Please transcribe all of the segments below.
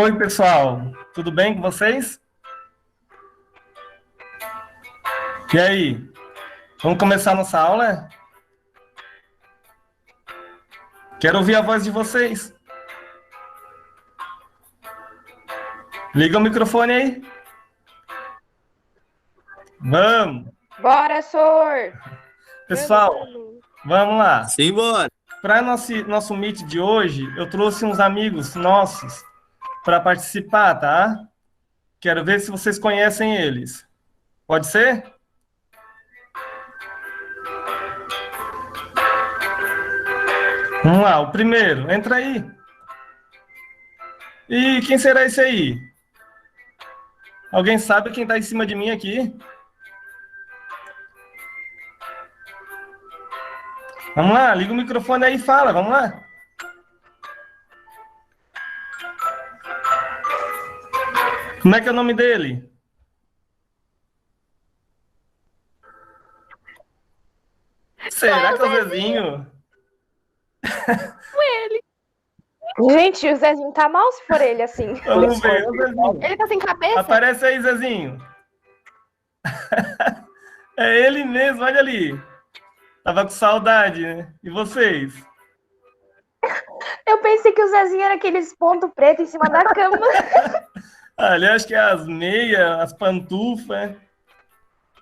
Oi, pessoal. Tudo bem com vocês? E aí? Vamos começar nossa aula? Quero ouvir a voz de vocês. Liga o microfone aí. Vamos. Bora, Sor! Pessoal, vamos lá. Simbora! Para nosso meet de hoje, eu trouxe uns amigos nossos para participar, tá? Quero ver se vocês conhecem eles. Pode ser? Vamos lá, o primeiro. Entra aí. E quem será esse aí? Alguém sabe quem está em cima de mim aqui? Vamos lá, liga o microfone aí e fala, vamos lá. Como é que é o nome dele? Será que é o Zezinho? Ele. Gente, o Zezinho tá mal se for ele assim. Vamos ver, o Zezinho. Ele tá sem cabeça? Aparece aí, Zezinho. É ele mesmo, olha ali. Tava com saudade, né? E vocês? Eu pensei que o Zezinho era aqueles pontos pretos em cima da cama. Ali acho que é as meias, as pantufas.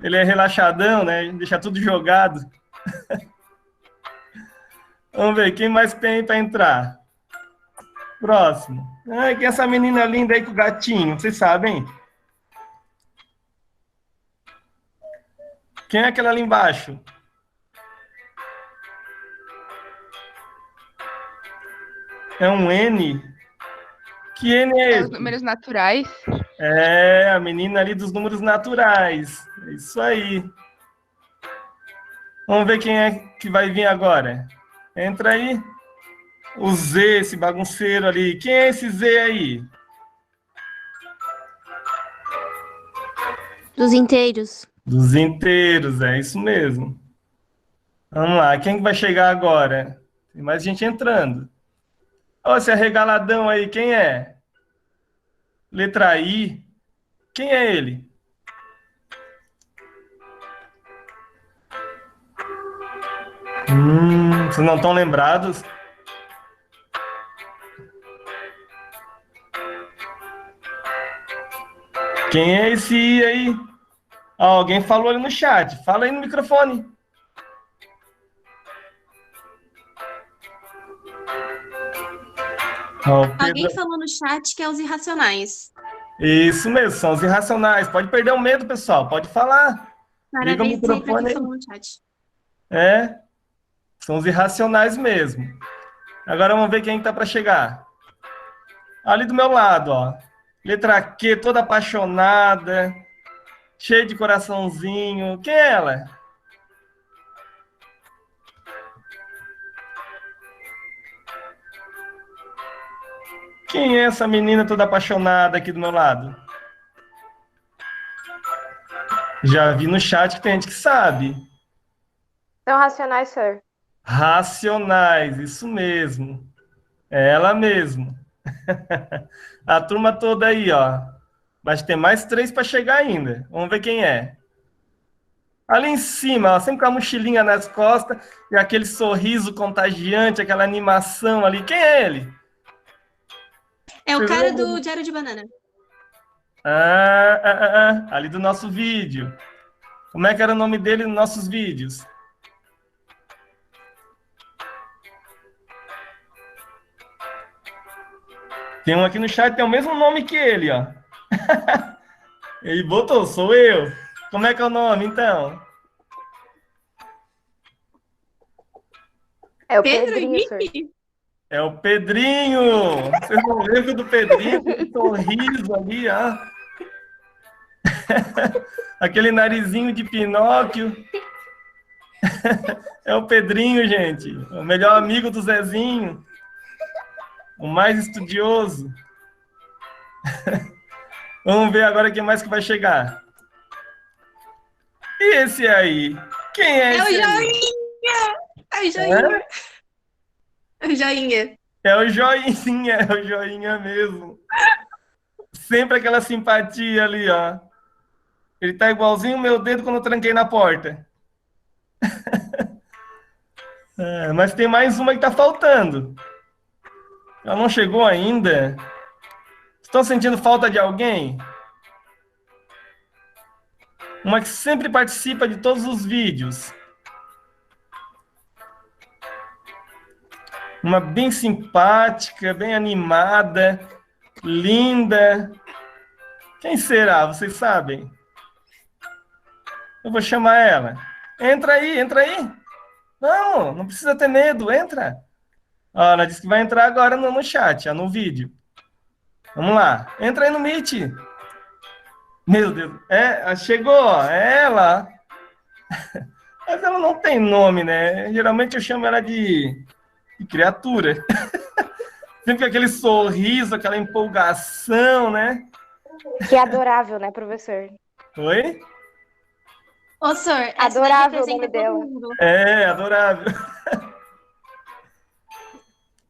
Ele é relaxadão, né? Deixa tudo jogado. Vamos ver, quem mais tem para entrar? Próximo. Ai, quem é essa menina linda aí com o gatinho? Vocês sabem? Quem é aquela ali embaixo? É um N? Que N é esse? Os números naturais. É, a menina ali dos números naturais. É isso aí. Vamos ver quem é que vai vir agora. Entra aí. O Z, esse bagunceiro ali. Quem é esse Z aí? Dos inteiros. Dos inteiros, é isso mesmo. Vamos lá, quem que vai chegar agora? Tem mais gente entrando. Ó, esse arregaladão aí, quem é? Letra I. Quem é ele? Vocês não estão lembrados? Quem é esse I aí? Ó, alguém falou ali no chat. Fala aí no microfone. Ó, Alguém falou no chat que é os irracionais. Isso mesmo, são os irracionais. Pode perder o medo, pessoal. Pode falar. Liga o Parabéns aí pra microfone quem aí. falou no chat. É, são os irracionais mesmo. Agora vamos ver quem está para chegar. Ali do meu lado, ó. Letra Q, toda apaixonada, cheia de coraçãozinho. Quem é ela? Quem é essa menina toda apaixonada aqui do meu lado? Já vi no chat que tem gente que sabe. São racionais, Sir. Racionais, isso mesmo. É ela mesmo. A turma toda aí, ó. Mas tem mais 3 para chegar ainda. Vamos ver quem é. Ali em cima, ó, sempre com a mochilinha nas costas e aquele sorriso contagiante, aquela animação ali. Quem é ele? É o Vocês cara lembram? do Diário de Banana. Ali do nosso vídeo. Como é que era o nome dele nos nossos vídeos? Tem um aqui no chat, tem o mesmo nome que ele, ó. Ele botou, sou eu. Como é que é o nome, então? É o Pedro Pedrinho, Sir. Henrique? É o Pedrinho! Vocês não lembram do Pedrinho? Com sorriso ali, ó. Aquele narizinho de Pinóquio. É o Pedrinho, gente. O melhor amigo do Zezinho. O mais estudioso. Vamos ver agora quem mais que vai chegar. E esse aí? Quem é É o esse aí? Joinha! É o Joinha. É o Joinha. É o Joinha, é o Joinha mesmo. Sempre aquela simpatia ali, ó. Ele tá igualzinho o meu dedo quando eu tranquei na porta. Mas tem mais uma que tá faltando. Ela não chegou ainda. Estão sentindo falta de alguém? Uma que sempre participa de todos os vídeos. Uma bem simpática, bem animada, linda. Quem será? Vocês sabem? Eu vou chamar ela. Entra aí, entra aí. Não precisa ter medo, entra. Ó, ela disse que vai entrar agora no chat, ó, no vídeo. Vamos lá. Entra aí no Meet. Meu Deus. Chegou, ó, é ela. Mas ela não tem nome, né? Geralmente eu chamo ela de criatura. Sempre com aquele sorriso, aquela empolgação, né? Que adorável, né, professor? Oi? Ô, senhor, Adorável o nome dela. Adorável.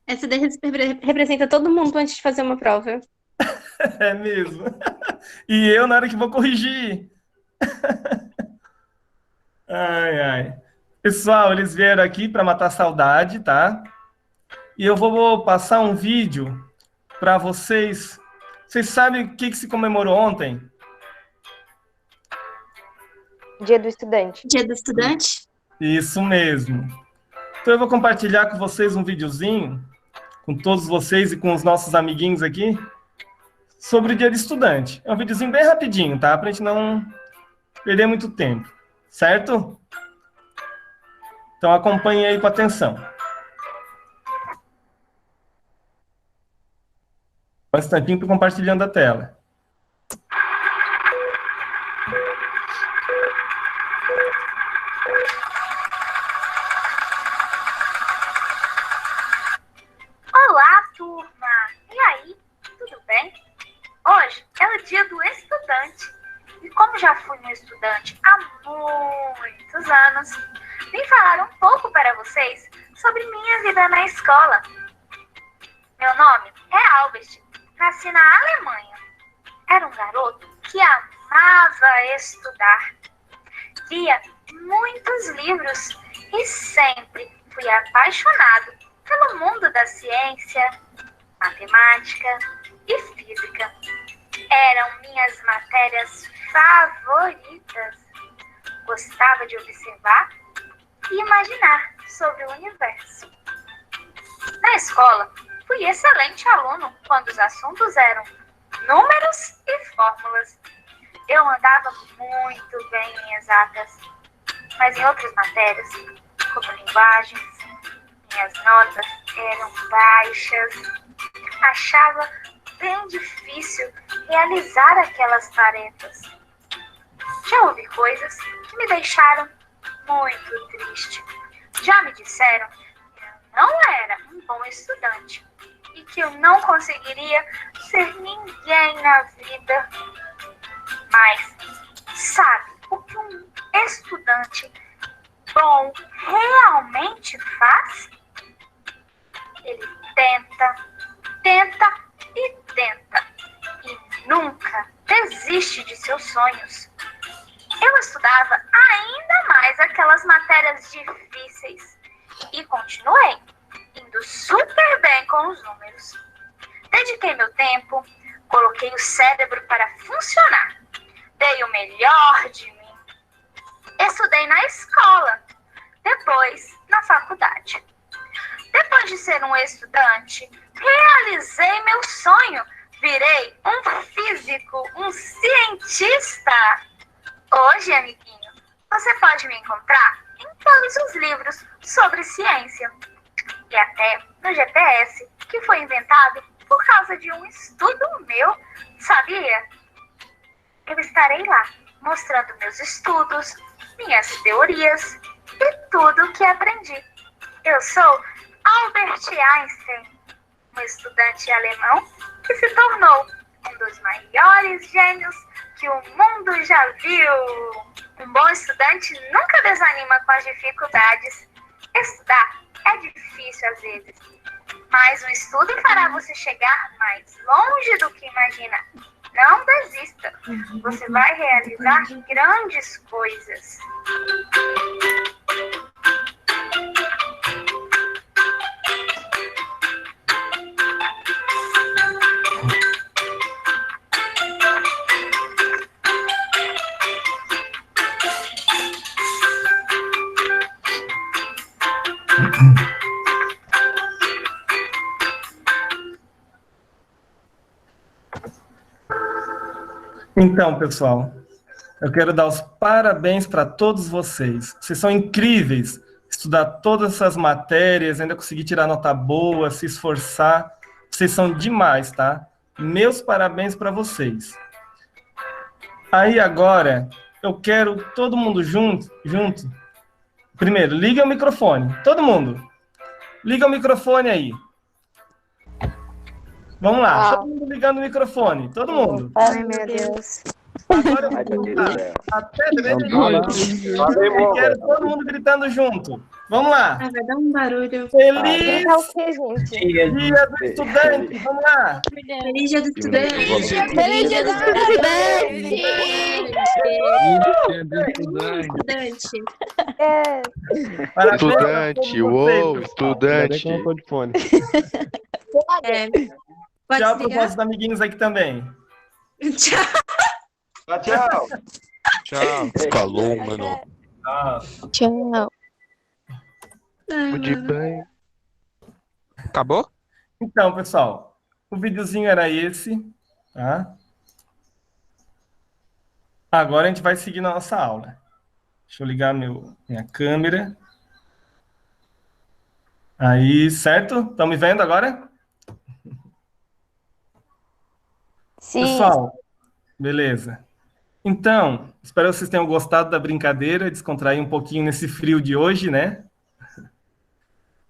Essa daí representa todo mundo antes de fazer uma prova. É mesmo. E eu na hora que vou corrigir. Ai, ai. Pessoal, eles vieram aqui para matar a saudade, tá? E eu vou passar um vídeo para vocês. Vocês sabem o que se comemorou ontem? Dia do Estudante. Dia do Estudante? Isso mesmo. Então eu vou compartilhar com vocês um videozinho, com todos vocês e com os nossos amiguinhos aqui, sobre o Dia do Estudante. É um videozinho bem rapidinho, tá? Pra gente não perder muito tempo, certo? Então acompanhe aí com atenção. Um instantinho para compartilhando a tela. Olá, turma! E aí, tudo bem? Hoje é o dia do estudante. E como já fui um estudante há muitos anos, vim falar um pouco para vocês sobre minha vida na escola. Meu nome é Albert, nasci na Alemanha. Era um garoto que amava estudar. Lia muitos livros e sempre fui apaixonado pelo mundo da ciência, matemática e física. Eram minhas matérias favoritas. Gostava de observar e imaginar sobre o universo. Na escola, fui excelente aluno quando os assuntos eram números e fórmulas. Eu andava muito bem em exatas, mas em outras matérias, como linguagens, minhas notas eram baixas. Achava bem difícil realizar aquelas tarefas. Já houve coisas que me deixaram muito triste. Já me disseram que eu não era um bom estudante e que eu não conseguiria ser ninguém na vida. Mas sabe o que um estudante bom realmente faz? Ele tenta e tenta e nunca desiste de seus sonhos. Eu estudava ainda mais aquelas matérias difíceis e continuei indo super bem com os números. Dediquei meu tempo, coloquei o cérebro para funcionar, dei o melhor de mim. Estudei na escola, depois na faculdade. Depois de ser um estudante, realizei meu sonho. Virei um físico, um cientista. Hoje, amiguinho, você pode me encontrar em todos os livros sobre ciência. E até no GPS, que foi inventado por causa de um estudo meu, sabia? Eu estarei lá, mostrando meus estudos, minhas teorias e tudo o que aprendi. Eu sou Albert Einstein, um estudante alemão que se tornou um dos maiores gênios que o mundo já viu. Um bom estudante nunca desanima com as dificuldades. Estudar é difícil às vezes, Mas o estudo fará você chegar mais longe do que imagina. Não desista. Você vai realizar grandes coisas. Então, pessoal, eu quero dar os parabéns para todos vocês. Vocês são incríveis. Estudar todas essas matérias, ainda conseguir tirar nota boa, se esforçar. Vocês são demais, tá? Meus parabéns para vocês. Aí agora, eu quero todo mundo junto. Primeiro, liga o microfone. Todo mundo. Liga o microfone aí. Vamos lá, todo mundo ligando o microfone. Todo mundo. Ai, meu Deus. Agora eu vou contar até 3 e quero todo mundo gritando junto. Vamos lá. Ah, vai dar um barulho. Feliz Gritar o quê, gente? Dia do Estudante. Vamos lá. Feliz dia do estudante. Feliz dia do Estudante. É. Parabéns a todos Estudante, uou, vocês. estudante. Pode Tchau para os desligar? nossos amiguinhos aqui também. Tchau. Tchau. Tchau. Falou, mano. Tchau. Muito bem. Acabou? Então, pessoal, o videozinho era esse, tá? Agora a gente vai seguir na nossa aula. Deixa eu ligar minha câmera. Aí, certo? Estão me vendo agora? Sim. Pessoal, beleza. Então, espero que vocês tenham gostado da brincadeira, descontrair um pouquinho nesse frio de hoje, né?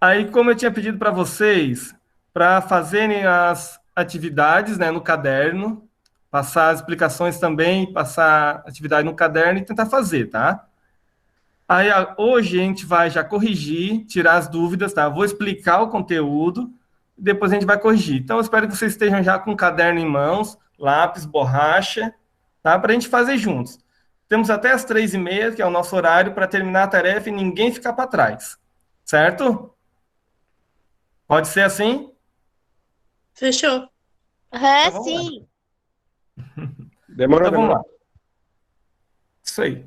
Aí, como eu tinha pedido para vocês, para fazerem as atividades, né, no caderno, passar as explicações também, passar atividade no caderno e tentar fazer, tá? Aí, hoje a gente vai já corrigir, tirar as dúvidas, tá? Vou explicar o conteúdo, depois a gente vai corrigir. Então, eu espero que vocês estejam já com o caderno em mãos, lápis, borracha, tá? Para a gente fazer juntos. Temos até as 3h30, que é o nosso horário, para terminar a tarefa e ninguém ficar para trás. Certo? Pode ser assim? Fechou. É, vamos sim. Demorou, Então, vamos lá. Isso aí.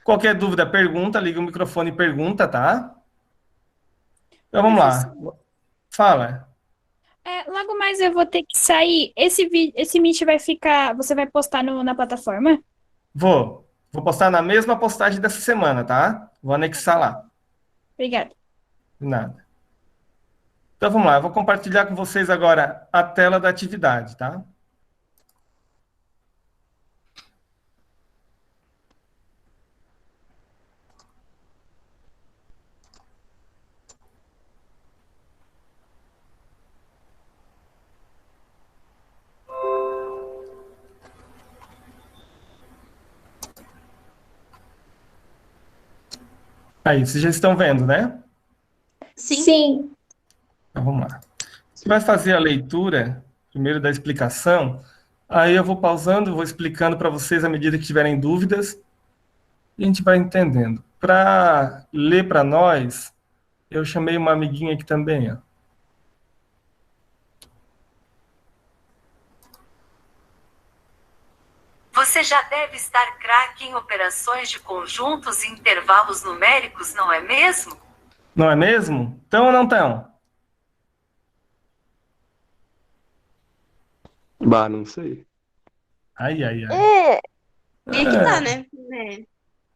Qualquer dúvida, pergunta, liga o microfone e pergunta, tá? Então, vamos lá. Fala. Logo mais eu vou ter que sair. Esse Meet vai ficar. Você vai postar na plataforma? Vou postar na mesma postagem dessa semana, tá? Vou anexar lá. Obrigada. De nada. Então, vamos lá. Eu vou compartilhar com vocês agora a tela da atividade, tá? Aí, vocês já estão vendo, né? Sim. Então, vamos lá. Você vai fazer a leitura, primeiro da explicação, aí eu vou pausando, vou explicando para vocês à medida que tiverem dúvidas, e a gente vai entendendo. Para ler para nós, eu chamei uma amiguinha aqui também, ó. Você já deve estar craque em operações de conjuntos e intervalos numéricos, não é mesmo? Não é mesmo? Estão ou não estão? Bah, não sei. Ai, ai, ai. É, E que tá, né? Tem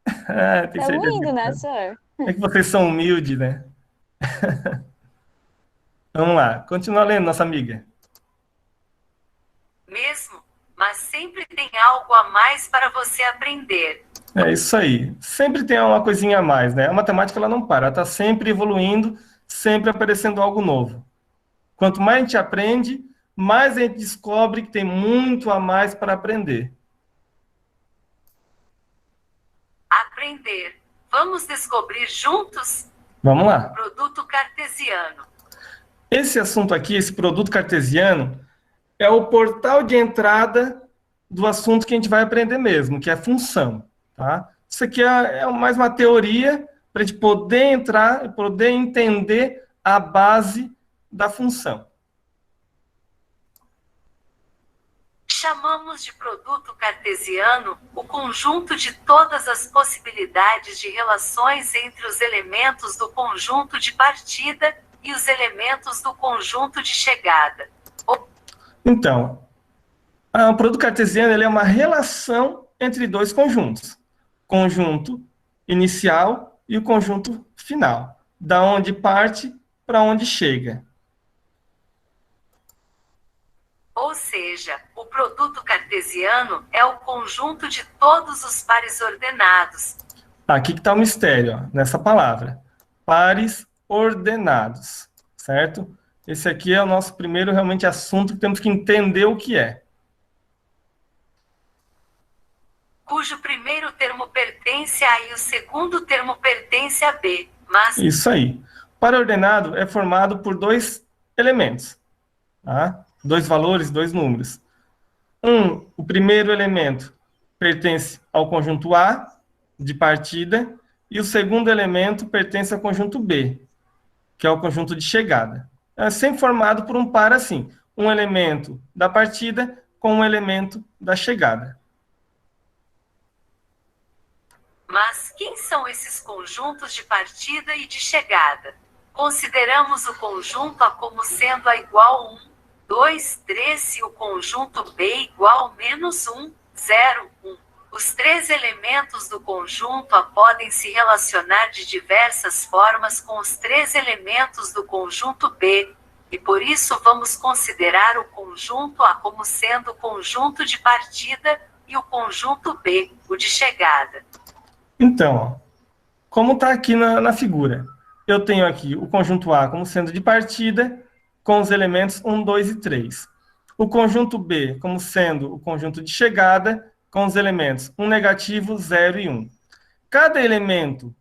tá certeza lindo, que né, tá. senhor? É que vocês são humildes, né? Vamos lá, continua lendo, nossa amiga. Mesmo, mas sempre tem algo a mais para você aprender. É isso aí. Sempre tem uma coisinha a mais, né? A matemática ela não para, ela está sempre evoluindo, sempre aparecendo algo novo. Quanto mais a gente aprende, mais a gente descobre que tem muito a mais para aprender. Aprender. Vamos descobrir juntos? Vamos lá. Produto cartesiano. Esse assunto aqui, esse produto cartesiano, é o portal de entrada do assunto que a gente vai aprender mesmo, que é função, tá? Isso aqui é mais uma teoria para a gente poder entrar e poder entender a base da função. Chamamos de produto cartesiano o conjunto de todas as possibilidades de relações entre os elementos do conjunto de partida e os elementos do conjunto de chegada. Então, o produto cartesiano ele é uma relação entre dois conjuntos. Conjunto inicial e o conjunto final. Da onde parte para onde chega. Ou seja, o produto cartesiano é o conjunto de todos os pares ordenados. Aqui que está o mistério, ó, nessa palavra. Pares ordenados, certo? Esse aqui é o nosso primeiro realmente assunto que temos que entender o que é. Cujo primeiro termo pertence a A e o segundo termo pertence a B, mas... Isso aí. Par ordenado é formado por dois elementos, tá? Dois valores, dois números. O primeiro elemento pertence ao conjunto A, de partida, e o segundo elemento pertence ao conjunto B, que é o conjunto de chegada. É sempre formado por um par assim, um elemento da partida com um elemento da chegada. Mas quem são esses conjuntos de partida e de chegada? Consideramos o conjunto A como sendo A igual 1, 2, 3 e o conjunto B igual menos 1, 0, 1. Os três elementos do conjunto A podem se relacionar de diversas formas com os três elementos do conjunto B, e por isso vamos considerar o conjunto A como sendo o conjunto de partida e o conjunto B, o de chegada. Então, ó, como está aqui na figura, eu tenho aqui o conjunto A como sendo de partida, com os elementos 1, 2 e 3. O conjunto B como sendo o conjunto de chegada, com os elementos 1 negativo, 0 e 1. Cada elemento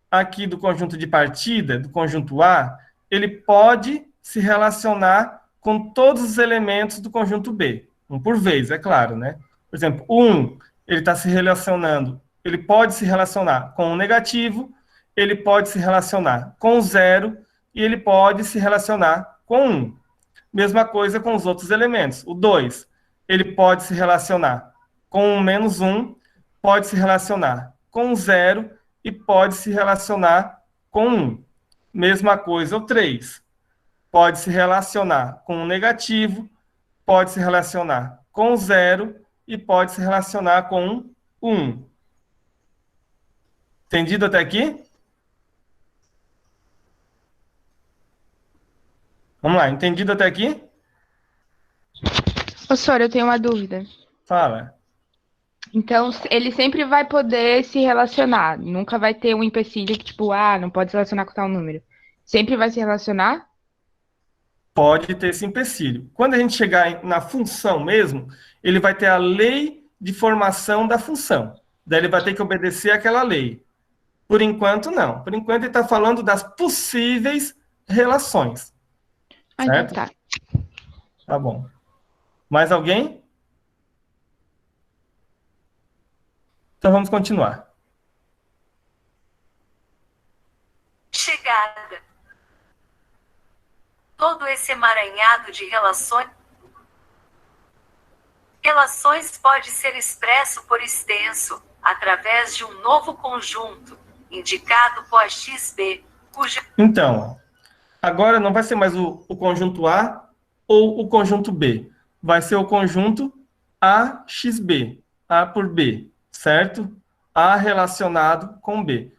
aqui do conjunto de partida, do conjunto A, ele pode se relacionar com todos os elementos do conjunto B. Um por vez, é claro, né? Por exemplo, o 1, ele está se relacionando, ele pode se relacionar com o negativo, ele pode se relacionar com o 0 e ele pode se relacionar com 1. Mesma coisa com os outros elementos. O 2, ele pode se relacionar com o menos 1, pode se relacionar com o 0 e pode se relacionar com 1. Mesma coisa o 3. Pode se relacionar com o negativo, pode se relacionar com o 0 e pode se relacionar com o 1. Entendido até aqui? Vamos lá, entendido até aqui? Professor, eu tenho uma dúvida. Fala. Então, ele sempre vai poder se relacionar. Nunca vai ter um empecilho que, tipo, não pode se relacionar com tal número. Sempre vai se relacionar? Pode ter esse empecilho. Quando a gente chegar na função mesmo, ele vai ter a lei de formação da função. Daí ele vai ter que obedecer àquela lei. Por enquanto, não. Por enquanto, ele está falando das possíveis relações. Certo? Tá. Tá bom. Mais alguém? Então, vamos continuar. Chegada. Todo esse emaranhado de relações pode ser expresso por extenso, através de um novo conjunto, indicado por XB, cujo... Então, agora não vai ser mais o conjunto A ou o conjunto B. Vai ser o conjunto AXB, A por B, certo? A relacionado com B.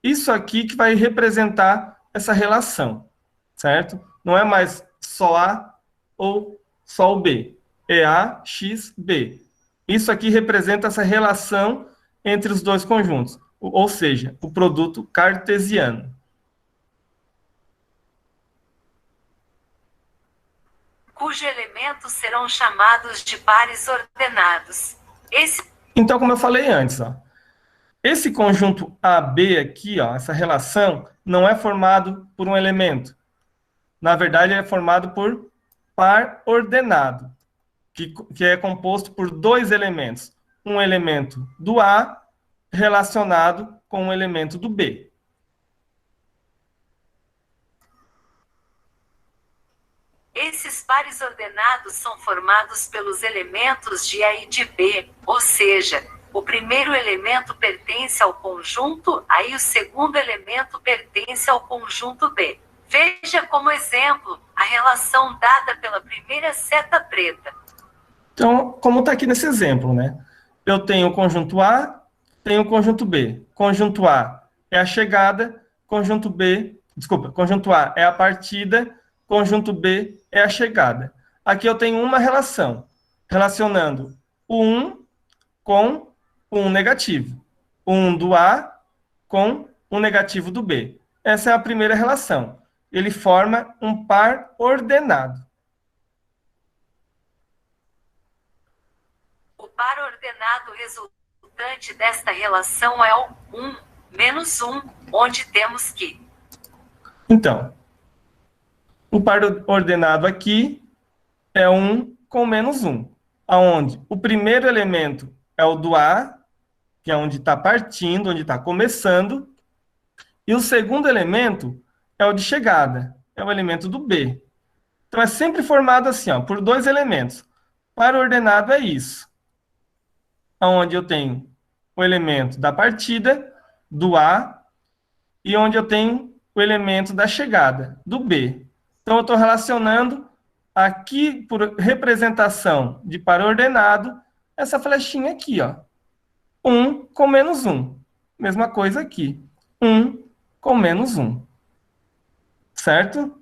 Isso aqui que vai representar essa relação, certo? Não é mais só A ou só o B. É A, X, B. Isso aqui representa essa relação entre os dois conjuntos, ou seja, o produto cartesiano. Cujos elementos serão chamados de pares ordenados. Então, como eu falei antes, ó, esse conjunto AB aqui, ó, essa relação, não é formado por um elemento. Na verdade, ele é formado por par ordenado, que é composto por dois elementos. Um elemento do A relacionado com um elemento do B. Esses pares ordenados são formados pelos elementos de A e de B, ou seja, o primeiro elemento pertence ao conjunto A e o segundo elemento pertence ao conjunto B. Veja como exemplo a relação dada pela primeira seta preta. Então, como está aqui nesse exemplo, né? Eu tenho o conjunto A, tenho o conjunto B. Conjunto A é a chegada, conjunto A é a partida, conjunto B é a chegada. Aqui eu tenho uma relação, relacionando o 1 com o 1 negativo. O 1 do A com o negativo do B. Essa é a primeira relação. Ele forma um par ordenado. O par ordenado resultante desta relação é o 1 menos 1, onde temos que... Então, o par ordenado aqui é 1 com menos 1, onde o primeiro elemento é o do A, que é onde está partindo, onde está começando, e o segundo elemento é o de chegada, é o elemento do B. Então, é sempre formado assim, ó, por dois elementos. Par ordenado é isso, onde eu tenho o elemento da partida, do A, e onde eu tenho o elemento da chegada, do B. Então, eu estou relacionando aqui, por representação de par ordenado, essa flechinha aqui, ó. 1 com menos 1. Mesma coisa aqui. 1 com menos 1. Certo?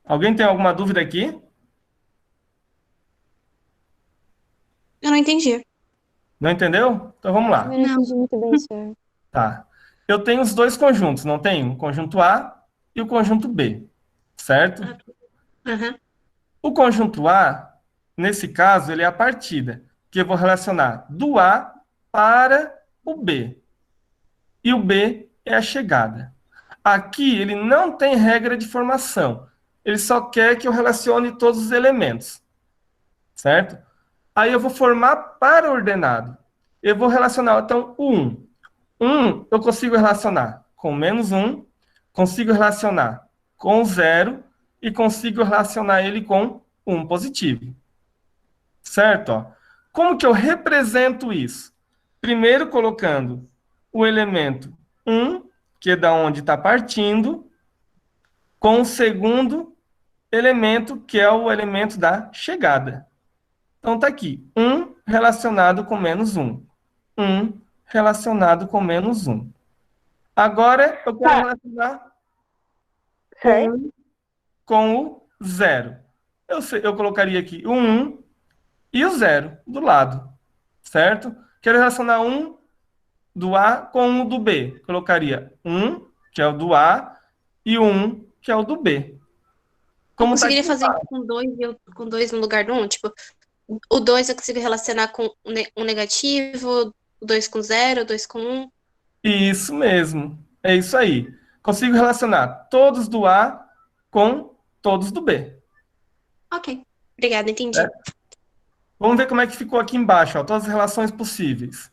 Alguém tem alguma dúvida aqui? Eu não entendi. Não entendeu? Então vamos lá. Eu não entendi muito bem, senhor. Tá. Eu tenho os dois conjuntos, não tenho? O conjunto A e o conjunto B. Certo? Uhum. O conjunto A, nesse caso, ele é a partida, que eu vou relacionar do A para o B. E o B é a chegada. Aqui, ele não tem regra de formação. Ele só quer que eu relacione todos os elementos. Certo? Aí eu vou formar par ordenado. Eu vou relacionar, então, o 1. 1 eu consigo relacionar com menos 1, consigo relacionar com 0 e consigo relacionar ele com 1 positivo. Certo? Ó. Como que eu represento isso? Primeiro colocando o elemento 1, que é da onde está partindo, com o segundo elemento, que é o elemento da chegada. Então, está aqui, 1 relacionado com menos 1. 1 relacionado com menos 1. Agora, eu quero relacionar 1 com o 0. Eu colocaria aqui o 1 e o 0 do lado, certo? Quero relacionar 1 do A com o do B. Colocaria 1, que é o do A, e 1, que é o do B. Como eu conseguiria tá fazer com 2 no lugar do 1? Tipo, o 2 eu consigo relacionar com um negativo, o 2 com 0, o 2 com 1. Isso mesmo. É isso aí. Consigo relacionar todos do A com todos do B. Ok. Obrigada, entendi. Vamos ver como é que ficou aqui embaixo, ó, todas as relações possíveis.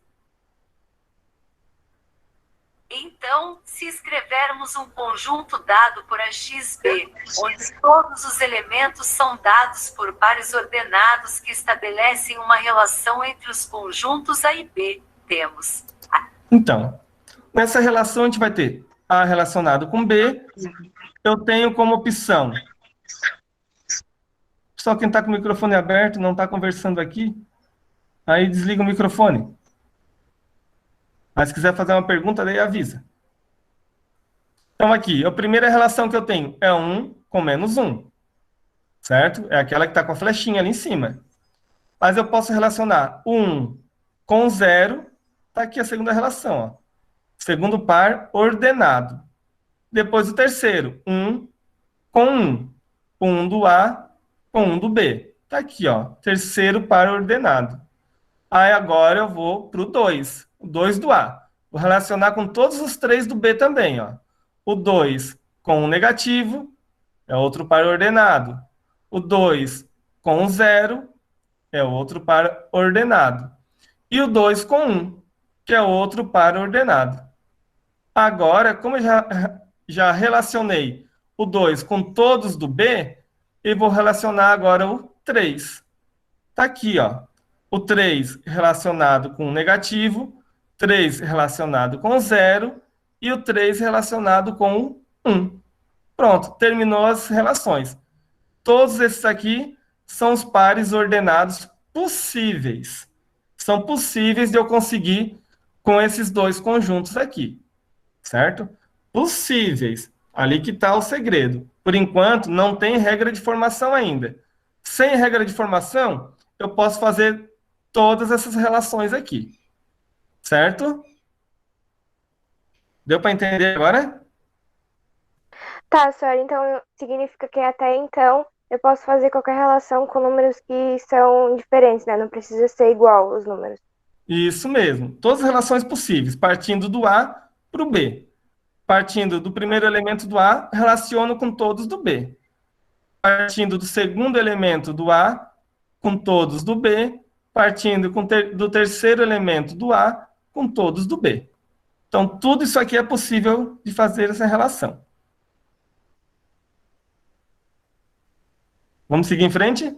Então, se escrevermos um conjunto dado por AXB, onde todos os elementos são dados por pares ordenados que estabelecem uma relação entre os conjuntos A e B, temos... Então, nessa relação a gente vai ter A relacionado com B. Eu tenho como opção... Só quem está com o microfone aberto, não está conversando aqui, aí desliga o microfone. Mas se quiser fazer uma pergunta, daí avisa. Então, aqui, a primeira relação que eu tenho é 1 com menos 1. Certo? É aquela que está com a flechinha ali em cima. Mas eu posso relacionar o 1 com 0. Está aqui a segunda relação. Ó. Segundo par ordenado. Depois o terceiro, 1 com 1. 1 do A com 1 do B. Está aqui, ó, terceiro par ordenado. Aí agora eu vou para o 2. O 2 do A. Vou relacionar com todos os 3 do B também, ó. O 2 com o negativo, é outro par ordenado. O 2 com o 0 é outro par ordenado. E o 2 com 1, que é outro par ordenado. Agora, como eu já relacionei o 2 com todos do B, eu vou relacionar agora o 3. Está aqui, ó. O 3 relacionado com o negativo, 3 relacionado com o 0 e o 3 relacionado com o 1. Pronto, terminou as relações. Todos esses aqui são os pares ordenados possíveis. São possíveis de eu conseguir com esses dois conjuntos aqui, certo? Possíveis. Ali que está o segredo. Por enquanto, não tem regra de formação ainda. Sem regra de formação, eu posso fazer todas essas relações aqui. Certo? Deu para entender agora? Tá, senhora, então significa que até então eu posso fazer qualquer relação com números que são diferentes, né? Não precisa ser igual os números. Isso mesmo. Todas as relações possíveis, partindo do A para o B. Partindo do primeiro elemento do A, relaciono com todos do B. Partindo do segundo elemento do A, com todos do B. Partindo do terceiro elemento do A, com todos do B. Então, tudo isso aqui é possível de fazer essa relação. Vamos seguir em frente?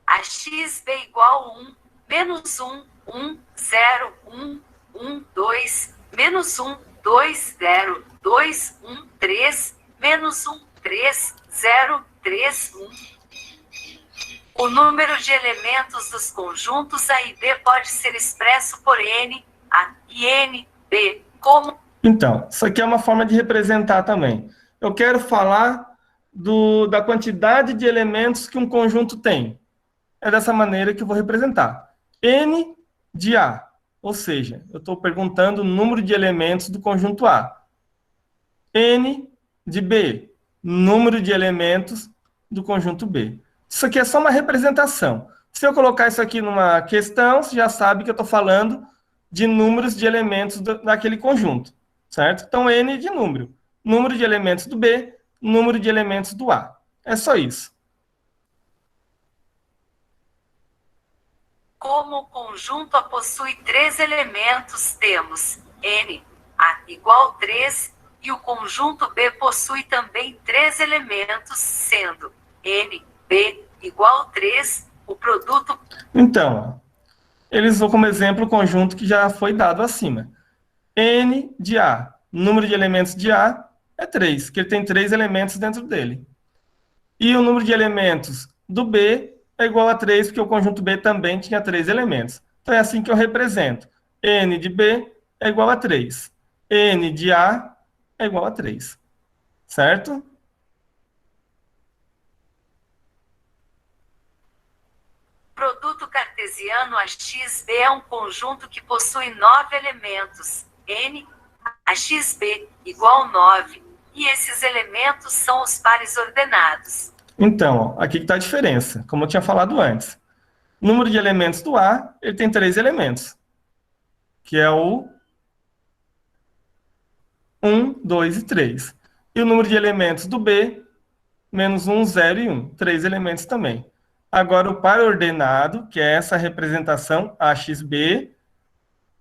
A xb igual 1, menos 1, 1, 0, 1, 1, 2, menos 1, 2, 0, 2, 1, 3, menos 1, 3, 0, 3, 1. O número de elementos dos conjuntos A e B pode ser expresso por N, A e N, B, como... Então, isso aqui é uma forma de representar também. Eu quero falar da quantidade de elementos que um conjunto tem. É dessa maneira que eu vou representar. N de A, ou seja, eu estou perguntando o número de elementos do conjunto A. N de B, número de elementos do conjunto B. Isso aqui é só uma representação. Se eu colocar isso aqui numa questão, você já sabe que eu estou falando de números de elementos daquele conjunto. Certo? Então, N de número. Número de elementos do B, número de elementos do A. É só isso. Como o conjunto A possui 3 elementos, temos N, A igual 3, e o conjunto B possui também 3 elementos, sendo N, B igual 3, o produto... Então, eles usam como exemplo o conjunto que já foi dado acima. N de A, número de elementos de A é 3, que ele tem 3 elementos dentro dele. E o número de elementos do B é igual a 3, porque o conjunto B também tinha 3 elementos. Então é assim que eu represento. N de B é igual a 3. N de A é igual a 3. Certo? Produto cartesiano AXB é um conjunto que possui 9 elementos. N, AXB igual 9. E esses elementos são os pares ordenados. Então, ó, aqui que está a diferença, como eu tinha falado antes. O número de elementos do A, ele tem 3 elementos, que é o 1, 2 e 3. E o número de elementos do B, menos 1, 0 e 1. 3 elementos também. Agora, o par ordenado, que é essa representação AXB,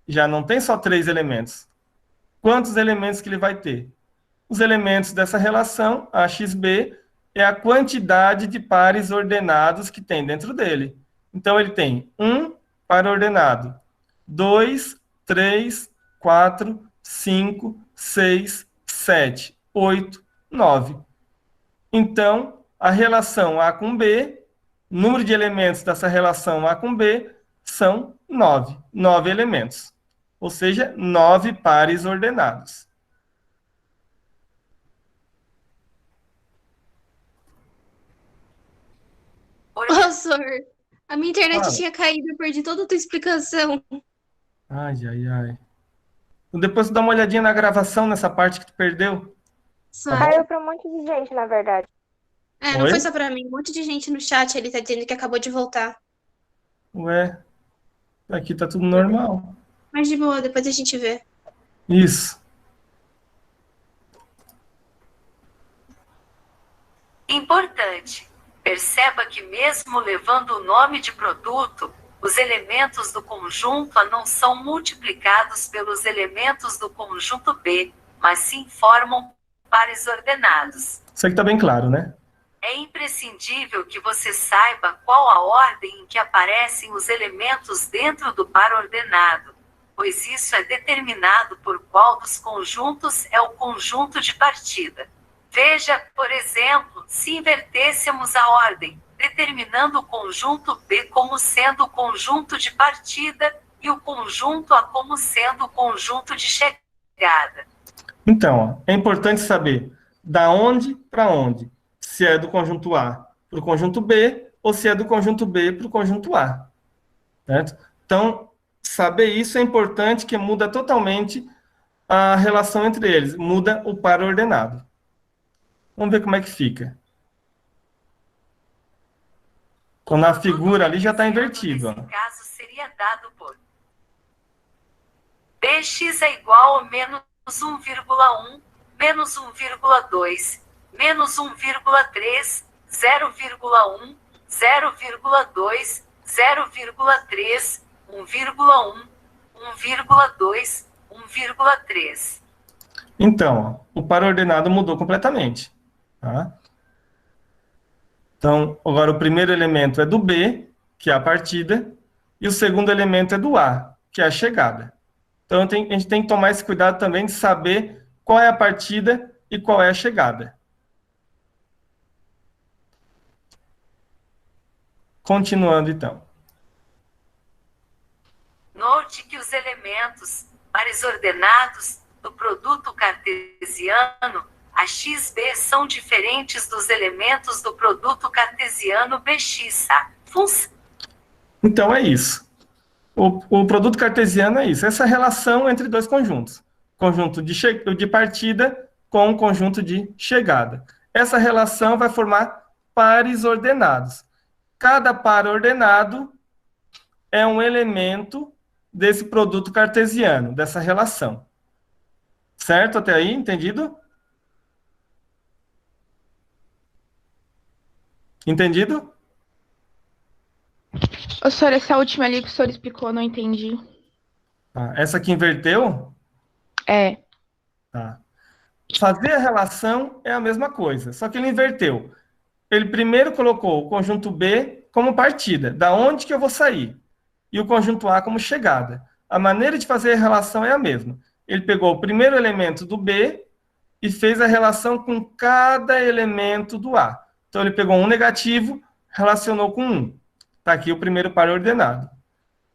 já não tem só 3 elementos. Quantos elementos que ele vai ter? Os elementos dessa relação, AXB, é a quantidade de pares ordenados que tem dentro dele. Então, ele tem 1 par ordenado, 2, 3, 4, 5, 6, 7, 8, 9. Então, a relação A com B, número de elementos dessa relação A com B, são 9. 9 elementos. Ou seja, 9 pares ordenados. Professor, a minha internet Fala. tinha caído, eu perdi toda a tua explicação. Ai, ai, ai. Depois tu dá uma olhadinha na gravação nessa parte que tu perdeu. Só. Caiu pra um monte de gente, na verdade. É, não Oi? foi só pra mim. Um monte de gente no chat ali tá dizendo que acabou de voltar. Ué, aqui tá tudo normal. Mas de boa, depois a gente vê. Isso. Importante. Perceba que mesmo levando o nome de produto, os elementos do conjunto A não são multiplicados pelos elementos do conjunto B, mas sim formam pares ordenados. Isso aqui está bem claro, né? É imprescindível que você saiba qual a ordem em que aparecem os elementos dentro do par ordenado, pois isso é determinado por qual dos conjuntos é o conjunto de partida. Veja, por exemplo, se invertêssemos a ordem, determinando o conjunto B como sendo o conjunto de partida e o conjunto A como sendo o conjunto de chegada. Então, ó, é importante saber da onde para onde. Se é do conjunto A para o conjunto B, ou se é do conjunto B para o conjunto A. Certo? Então, saber isso é importante, que muda totalmente a relação entre eles. Muda o par ordenado. Vamos ver como é que fica. Então, na figura ali já está invertido. Nesse caso, seria dado por Bx é igual a menos 1,1, menos 1,2, menos 1,3, 0,1, 0,2, 0,3, 1,1, 1,2, 1,3. Então, ó, o par ordenado mudou completamente. Tá? Então, agora o primeiro elemento é do B, que é a partida, e o segundo elemento é do A, que é a chegada. Então, a gente tem que tomar esse cuidado também de saber qual é a partida e qual é a chegada. Continuando, então. Note que os elementos, pares ordenados, do produto cartesiano, AXB são diferentes dos elementos do produto cartesiano BX. Então, é isso. O produto cartesiano é isso. Essa relação entre dois conjuntos. Conjunto de partida com o conjunto de chegada. Essa relação vai formar pares ordenados. Cada par ordenado é um elemento desse produto cartesiano, dessa relação. Certo até aí? Entendido? Entendido? Ô, senhor, essa última ali que o senhor explicou, não entendi. Tá. Essa aqui inverteu? É. Tá. Fazer a relação é a mesma coisa, só que ele inverteu. Ele primeiro colocou o conjunto B como partida, da onde que eu vou sair, e o conjunto A como chegada. A maneira de fazer a relação é a mesma. Ele pegou o primeiro elemento do B e fez a relação com cada elemento do A. Então, ele pegou um negativo, relacionou com 1. Está aqui o primeiro par ordenado.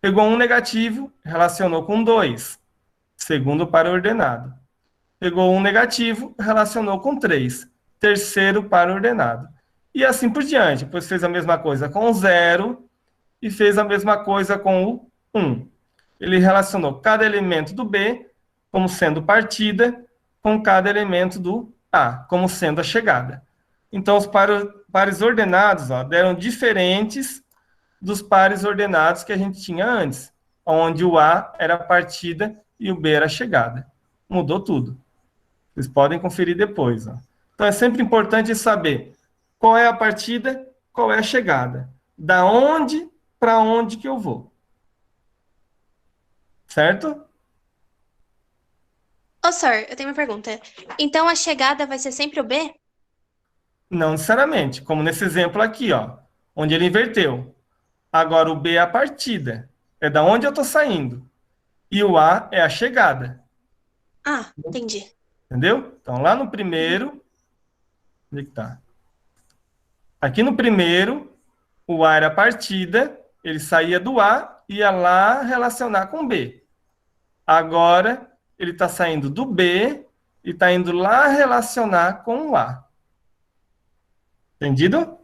Pegou um negativo, relacionou com 2. Segundo par ordenado. Pegou um negativo, relacionou com 3. Terceiro par ordenado. E assim por diante. Depois fez a mesma coisa com o 0 e fez a mesma coisa com o 1. Ele relacionou cada elemento do B como sendo partida com cada elemento do A, como sendo a chegada. Então, os pares ordenados deram diferentes dos pares ordenados que a gente tinha antes, onde o A era a partida e o B era a chegada. Mudou tudo. Vocês podem conferir depois. Então, é sempre importante saber qual é a partida, qual é a chegada. Da onde para onde que eu vou. Certo? Ô, senhor, eu tenho uma pergunta. Então, a chegada vai ser sempre o B? Não necessariamente, como nesse exemplo aqui, ó, onde ele inverteu. Agora o B é a partida, é da onde eu estou saindo. E o A é a chegada. Ah, entendi. Entendeu? Então, lá no primeiro... Onde é que tá? Aqui no primeiro, o A era a partida, ele saía do A e ia lá relacionar com o B. Agora, ele está saindo do B e está indo lá relacionar com o A. Entendido?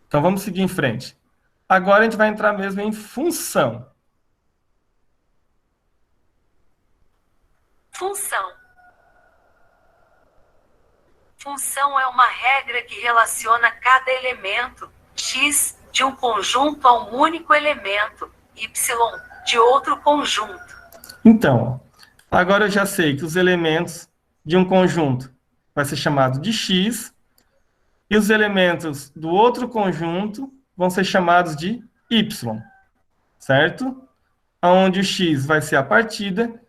Então, vamos seguir em frente. Agora, a gente vai entrar mesmo em função. Função. Função é uma regra que relaciona cada elemento, x, de um conjunto a um único elemento, y de outro conjunto. Então, agora eu já sei que os elementos de um conjunto vai ser chamado de x, e os elementos do outro conjunto vão ser chamados de y, certo? Onde o x vai ser a partida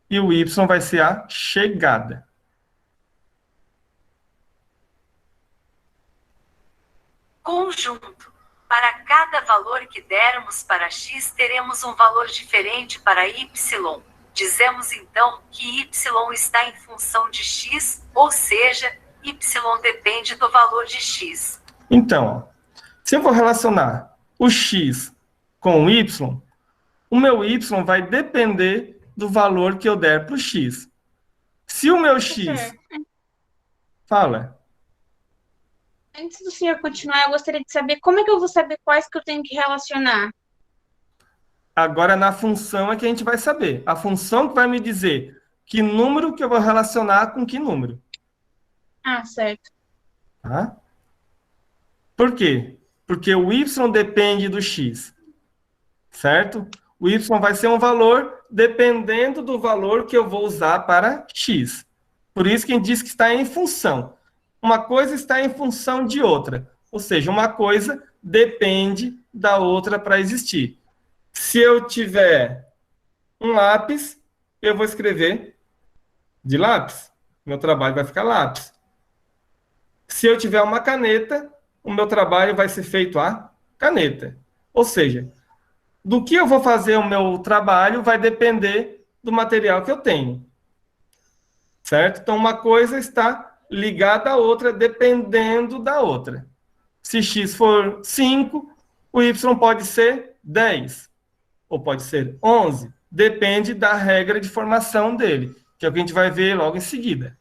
e o y vai ser a chegada. Conjunto. Para cada valor que dermos para x, teremos um valor diferente para y. Dizemos então que y está em função de x, ou seja, y depende do valor de x. Então, se eu for relacionar o x com o y, o meu y vai depender do valor que eu der para o x. Se o meu x... Fala. Antes do senhor continuar, eu gostaria de saber como é que eu vou saber quais que eu tenho que relacionar. Agora, na função é que a gente vai saber. A função que vai me dizer que número que eu vou relacionar com que número. Ah, certo. Tá? Por quê? Porque o y depende do x. Certo? O y vai ser um valor dependendo do valor que eu vou usar para x. Por isso que a gente diz que está em função. Uma coisa está em função de outra. Ou seja, uma coisa depende da outra para existir. Se eu tiver um lápis, eu vou escrever de lápis. Meu trabalho vai ficar lápis. Se eu tiver uma caneta, o meu trabalho vai ser feito a caneta. Ou seja, do que eu vou fazer o meu trabalho vai depender do material que eu tenho. Certo? Então, uma coisa está ligada à outra, dependendo da outra. Se x for 5, o y pode ser 10, ou pode ser 11, depende da regra de formação dele, que é o que a gente vai ver logo em seguida.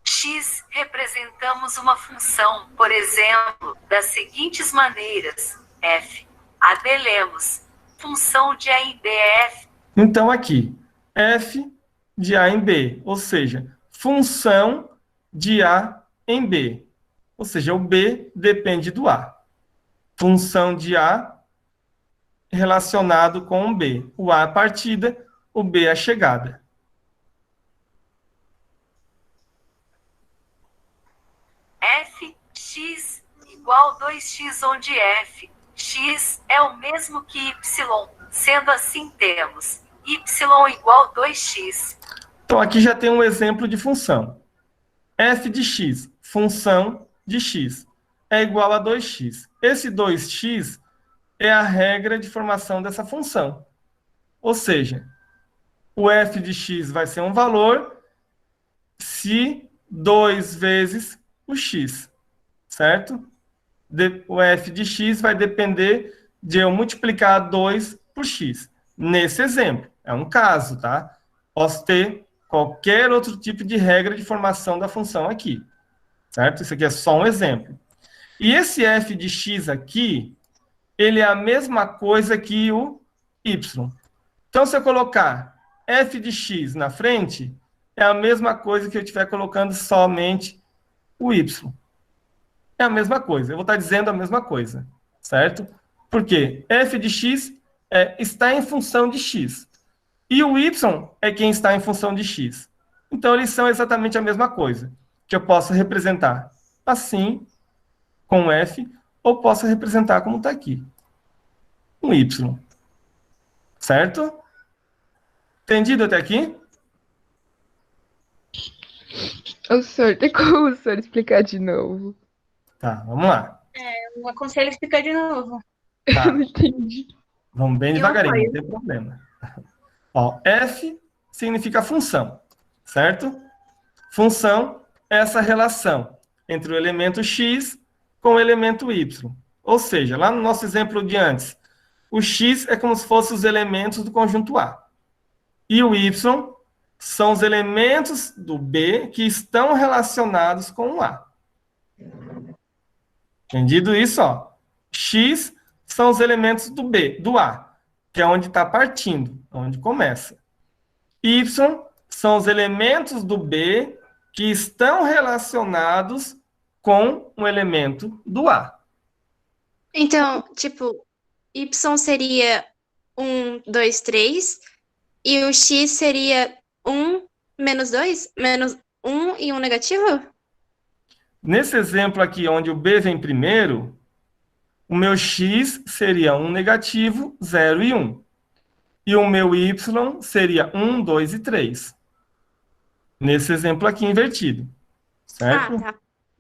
X representamos uma função, por exemplo, das seguintes maneiras: f. Abelemos. Função de A em B é f. Então, aqui, f de A em B, ou seja, função de A em B. Ou seja, o B depende do A. Função de A relacionado com o B. O A é a partida, o B é a chegada. Fx igual 2x, onde f, x é o mesmo que y. Sendo assim, temos y igual 2x. Então, aqui já tem um exemplo de função. f de x, função de x, é igual a 2x. Esse 2x é a regra de formação dessa função. Ou seja, o f de x vai ser um valor se 2 vezes o x, certo? O f de x vai depender de eu multiplicar 2 por x. Nesse exemplo, é um caso, tá? Posso ter qualquer outro tipo de regra de formação da função aqui, certo? Isso aqui é só um exemplo. E esse f de x aqui, ele é a mesma coisa que o y. Então, se eu colocar f de x na frente, é a mesma coisa que eu estiver colocando somente o y. É a mesma coisa, eu vou estar dizendo a mesma coisa, certo? Porque f de x está em função de x. E o y é quem está em função de x. Então, eles são exatamente a mesma coisa, que eu posso representar assim, com f, ou posso representar como está aqui, um y. Certo? Entendido até aqui? O senhor, tem como o senhor explicar de novo? Tá, vamos lá. Eu aconselho explicar de novo. Tá. Eu não entendi. Vamos bem devagarinho, não tem problema. Ó, f significa função, certo? Função é essa relação entre o elemento x com o elemento y. Ou seja, lá no nosso exemplo de antes, o x é como se fossem os elementos do conjunto A. E o y são os elementos do B que estão relacionados com o A. Entendido isso? Ó? X são os elementos do B, do A, que é onde está partindo, onde começa. Y são os elementos do B que estão relacionados com um elemento do A. Então, tipo, Y seria 1, 2, 3, e o X seria 1 menos 2? Menos 1 e 1 negativo? Nesse exemplo aqui, onde o B vem primeiro, o meu X seria 1 negativo, 0 e 1. E o meu Y seria 1, 2 e 3. Nesse exemplo aqui invertido. Certo? Ah, tá.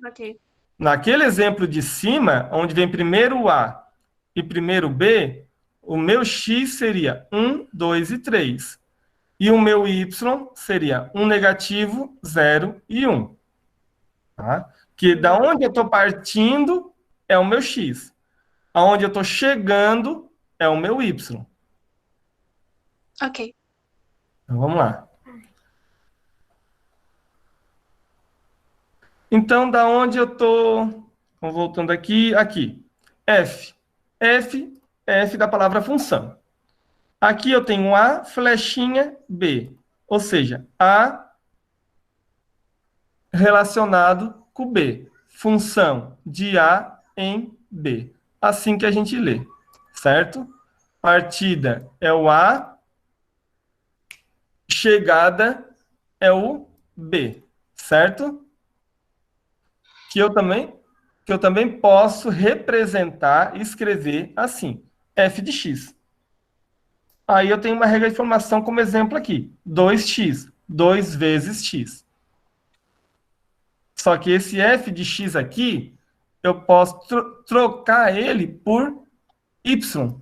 Ok. Naquele exemplo de cima, onde vem primeiro o A e primeiro o B, o meu X seria 1, 2 e 3. E o meu Y seria 1 negativo, 0 e 1. Tá? Que da onde eu estou partindo é o meu X. Aonde eu estou chegando é o meu Y. Ok. Então, vamos lá. Então, da onde eu estou... Voltando aqui. F. F da palavra função. Aqui eu tenho A, flechinha, B. Ou seja, A relacionado com B. Função de A em B. Assim que a gente lê. Certo? Partida é o A. Chegada é o B. Certo? Que eu também posso representar e escrever assim, f de x. Aí eu tenho uma regra de formação como exemplo aqui, 2x, 2 vezes x. Só que esse f de x aqui, eu posso trocar ele por y.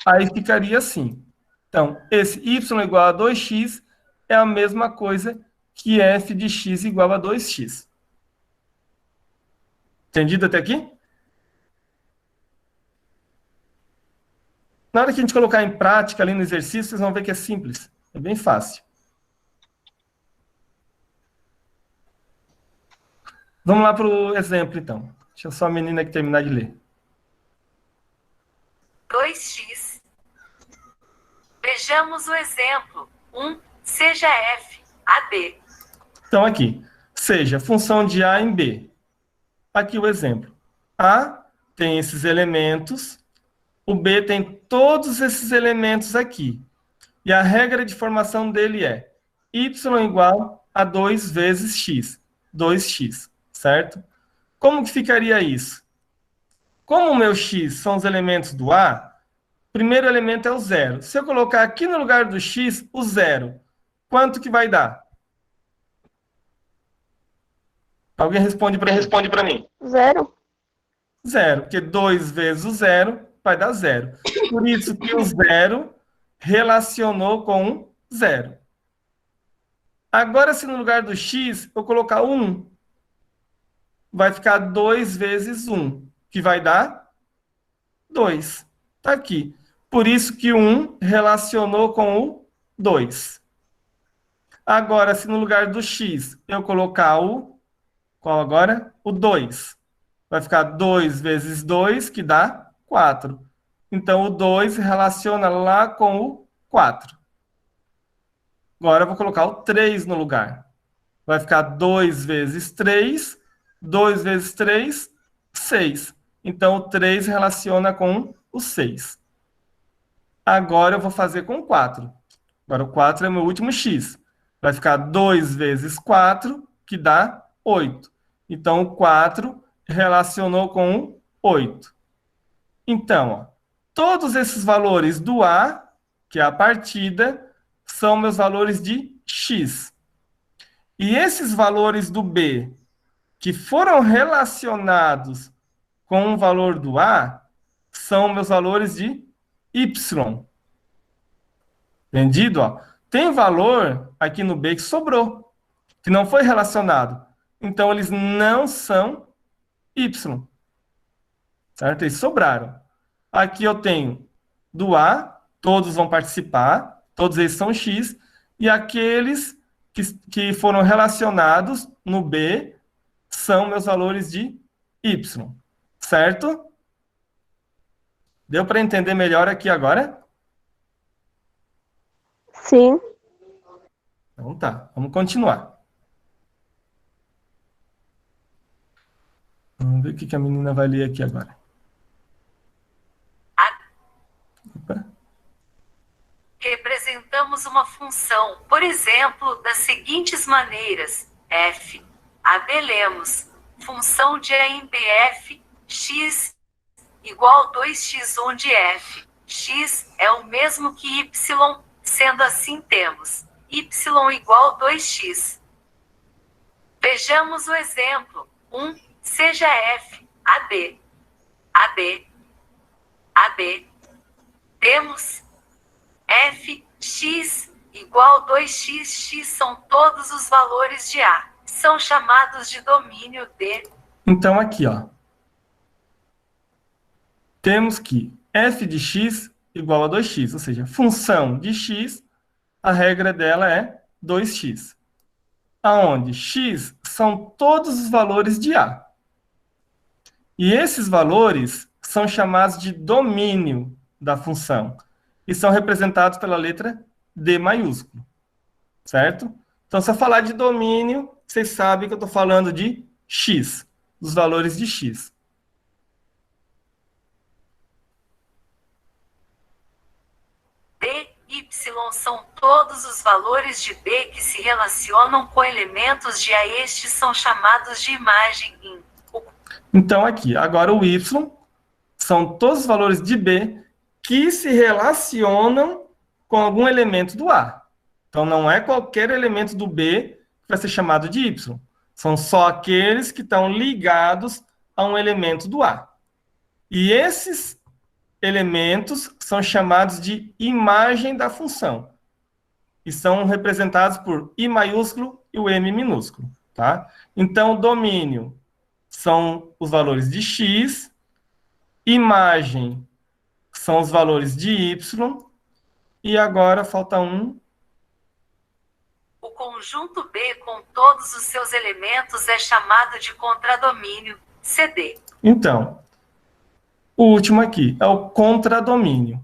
Aí ficaria assim. Então, esse y igual a 2x é a mesma coisa que f de x igual a 2x. Entendido até aqui? Na hora que a gente colocar em prática ali no exercício, vocês vão ver que é simples. É bem fácil. Vamos lá para o exemplo, então. Deixa só a menina aqui terminar de ler. 2x. Vejamos o exemplo. 1, seja f, a b. Então, aqui. Seja função de A em B. Aqui o exemplo. A tem esses elementos. O B tem todos esses elementos aqui. E a regra de formação dele é y igual a 2 vezes x. 2x, certo? Como que ficaria isso? Como o meu x são os elementos do A, o primeiro elemento é o 0. Se eu colocar aqui no lugar do x, o 0, quanto que vai dar? Alguém responde para mim. 0. 0, porque 2 vezes o 0 vai dar 0. Por isso que o 0 relacionou com 0. Agora, se no lugar do x eu colocar 1, vai ficar 2 vezes 1, que vai dar 2. Está aqui. Por isso que o 1 relacionou com o 2. Agora, se no lugar do x eu colocar o... Qual agora? O 2. Vai ficar 2 vezes 2, que dá 4. Então, o 2 relaciona lá com o 4. Agora, eu vou colocar o 3 no lugar. Vai ficar 2 vezes 3. 2 vezes 3, 6. Então, o 3 relaciona com o 6. Agora, eu vou fazer com o 4. Agora, o 4 é o meu último x. Vai ficar 2 vezes 4, que dá 8. Então, o 4 relacionou com o 8. Então, ó, todos esses valores do A, que é a partida, são meus valores de x. E esses valores do B, que foram relacionados com o valor do A, são meus valores de y. Entendido? Ó? Tem valor aqui no B que sobrou, que não foi relacionado. Então, eles não são y. Certo? Eles sobraram. Aqui eu tenho do A, todos vão participar, todos eles são x, e aqueles que foram relacionados no B são meus valores de y. Certo? Deu para entender melhor aqui agora? Sim. Então tá, vamos continuar. Vamos ver o que a menina vai ler aqui agora. Opa. Representamos uma função, por exemplo, das seguintes maneiras. F. Lemos. Função de A em B f x igual a 2x, onde f, x é o mesmo que y, sendo assim temos y igual a 2x. Vejamos o exemplo. 1. Seja f, AB. Temos f, x igual a 2x, x são todos os valores de A. São chamados de domínio D. Então, aqui, ó. Temos que f de x igual a 2x, ou seja, função de x, a regra dela é 2x. Aonde x são todos os valores de A. E esses valores são chamados de domínio da função. E são representados pela letra D maiúsculo. Certo? Então, se eu falar de domínio, vocês sabem que eu estou falando de x, dos valores de x. D, y são todos os valores de B que se relacionam com elementos de A. Estes são chamados de imagem em. Então, aqui, agora o y são todos os valores de B que se relacionam com algum elemento do A. Então, não é qualquer elemento do B que vai ser chamado de y. São só aqueles que estão ligados a um elemento do A. E esses elementos são chamados de imagem da função. E são representados por I maiúsculo e o M minúsculo. Tá? Então, domínio são os valores de x, imagem são os valores de y, e agora falta um. O conjunto B com todos os seus elementos é chamado de contradomínio, CD. Então, o último aqui é o contradomínio.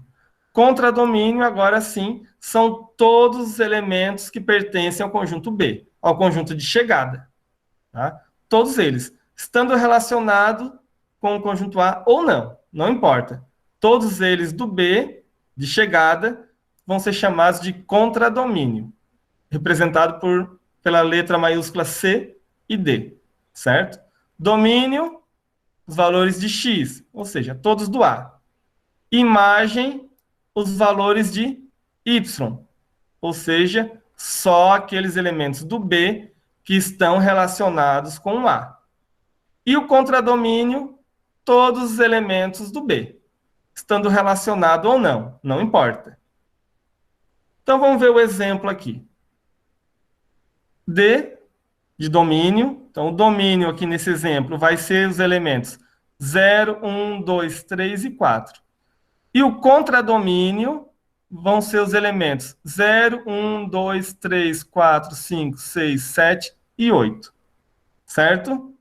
Contradomínio, agora sim, são todos os elementos que pertencem ao conjunto B, ao conjunto de chegada. Tá? Todos eles, estando relacionados com o conjunto A ou não, não importa. Todos eles do B, de chegada, vão ser chamados de contradomínio, representado pela letra maiúscula C e D, certo? Domínio, os valores de x, ou seja, todos do A. Imagem, os valores de y, ou seja, só aqueles elementos do B que estão relacionados com o A. E o contradomínio, todos os elementos do B, estando relacionado ou não, não importa. Então, vamos ver o exemplo aqui. D, de domínio. Então, o domínio aqui nesse exemplo vai ser os elementos 0, 1, 2, 3 e 4. E o contradomínio vão ser os elementos 0, 1, 2, 3, 4, 5, 6, 7 e 8. Certo?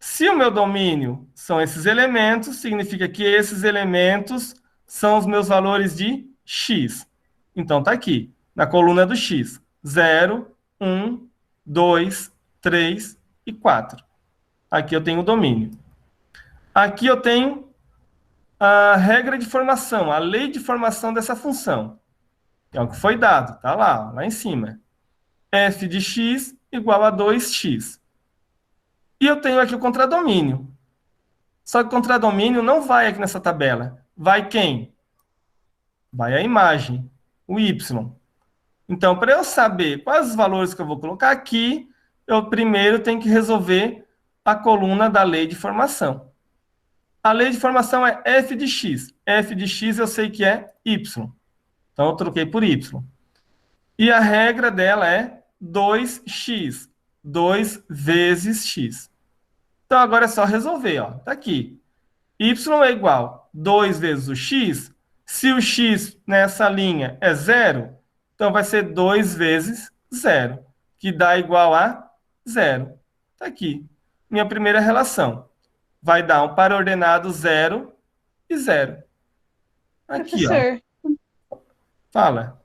Se o meu domínio são esses elementos, significa que esses elementos são os meus valores de x. Então, está aqui, na coluna do x. 0, 1, 2, 3 e 4. Aqui eu tenho o domínio. Aqui eu tenho a regra de formação, a lei de formação dessa função. É o que foi dado, está lá em cima. F de x igual a 2x. E eu tenho aqui o contradomínio. Só que o contradomínio não vai aqui nessa tabela. Vai quem? Vai a imagem, o y. Então, para eu saber quais os valores que eu vou colocar aqui, eu primeiro tenho que resolver a coluna da lei de formação. A lei de formação é f de x. F de x eu sei que é y. Então, eu troquei por y. E a regra dela é 2x. 2 vezes x. Então, agora é só resolver. Está aqui. Y é igual a 2 vezes o x. Se o x nessa linha é 0, então vai ser 2 vezes 0, que dá igual a 0. Está aqui. Minha primeira relação. Vai dar um par ordenado 0 e 0. Aqui, Professor, ó. Fala.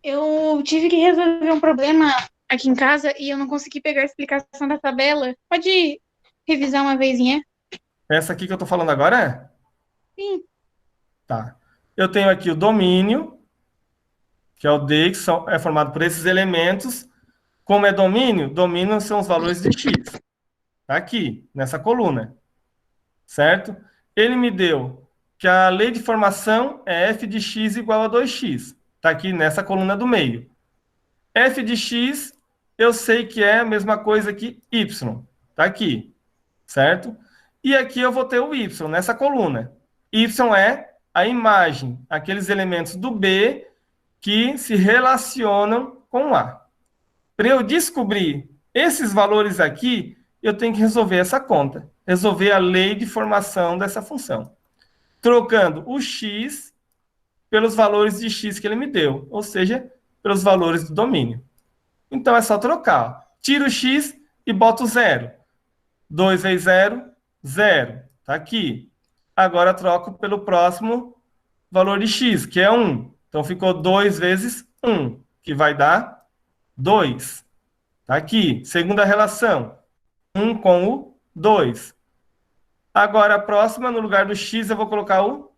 eu tive que resolver um problema aqui em casa e eu não consegui pegar a explicação da tabela. Pode revisar uma vezinha? Essa aqui que eu estou falando agora é? Sim. Tá. Eu tenho aqui o domínio, que é o D, que é formado por esses elementos. Como é domínio? Domínio são os valores de x. Tá aqui, nessa coluna. Certo? Ele me deu que a lei de formação é f de x igual a 2x. Está aqui nessa coluna do meio. F de x, eu sei que é a mesma coisa que y. Está aqui. Certo? E aqui eu vou ter o y nessa coluna. Y é a imagem, aqueles elementos do B que se relacionam com A. Para eu descobrir esses valores aqui, eu tenho que resolver essa conta. Resolver a lei de formação dessa função. Trocando o x pelos valores de x que ele me deu, ou seja, pelos valores do domínio. Então, é só trocar. Tiro o x e boto 0. 2 vezes 0, 0. Está aqui. Agora, troco pelo próximo valor de x, que é 1. Então, ficou 2 vezes 1, que vai dar 2. Está aqui. Segunda relação. 1 com o 2. Agora, a próxima, no lugar do x, eu vou colocar o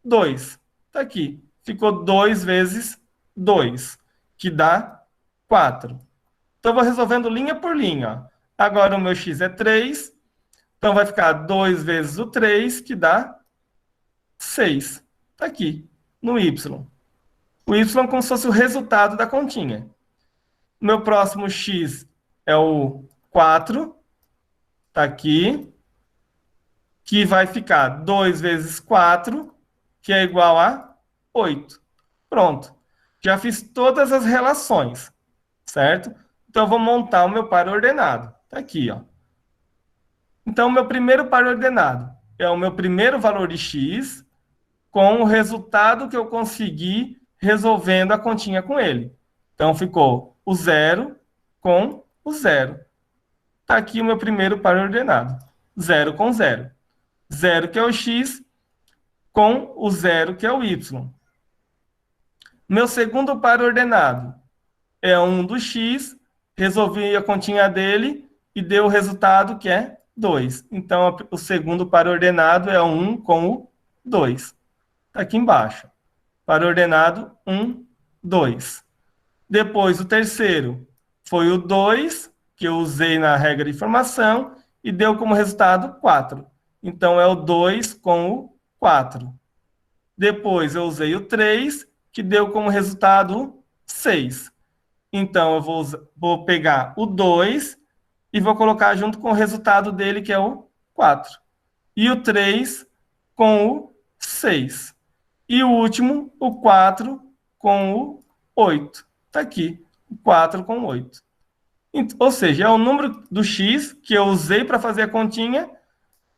2. Está aqui. Ficou 2 vezes 2, que dá 4. Então, eu vou resolvendo linha por linha. Ó. Agora, o meu x é 3. Então, vai ficar 2 vezes o 3, que dá 6. Está aqui, no y. O y como se fosse o resultado da continha. O meu próximo x é o 4. Está aqui. Que vai ficar 2 vezes 4, que é igual a 8. Pronto. Já fiz todas as relações, certo? Então, eu vou montar o meu par ordenado. Está aqui, ó. Então, o meu primeiro par ordenado é o meu primeiro valor de x com o resultado que eu consegui resolvendo a continha com ele. Então, ficou o 0 com o 0. Está aqui o meu primeiro par ordenado. 0 com 0. 0, que é o x, com o 0, que é o y. Meu segundo par ordenado é 1 do x, resolvi a continha dele e deu o resultado que é 2. Então, o segundo par ordenado é 1 com o 2. Está aqui embaixo. Par ordenado 1, 2. Depois, o terceiro foi o 2, que eu usei na regra de formação, e deu como resultado 4. Então, é o 2 com o 4. Depois, eu usei o 3, que deu como resultado 6. Então, eu vou pegar o 2 e vou colocar junto com o resultado dele, que é o 4. E o 3 com o 6. E o último, o 4 com o 8. Está aqui, o 4 com o 8. Ou seja, é o número do x que eu usei para fazer a continha,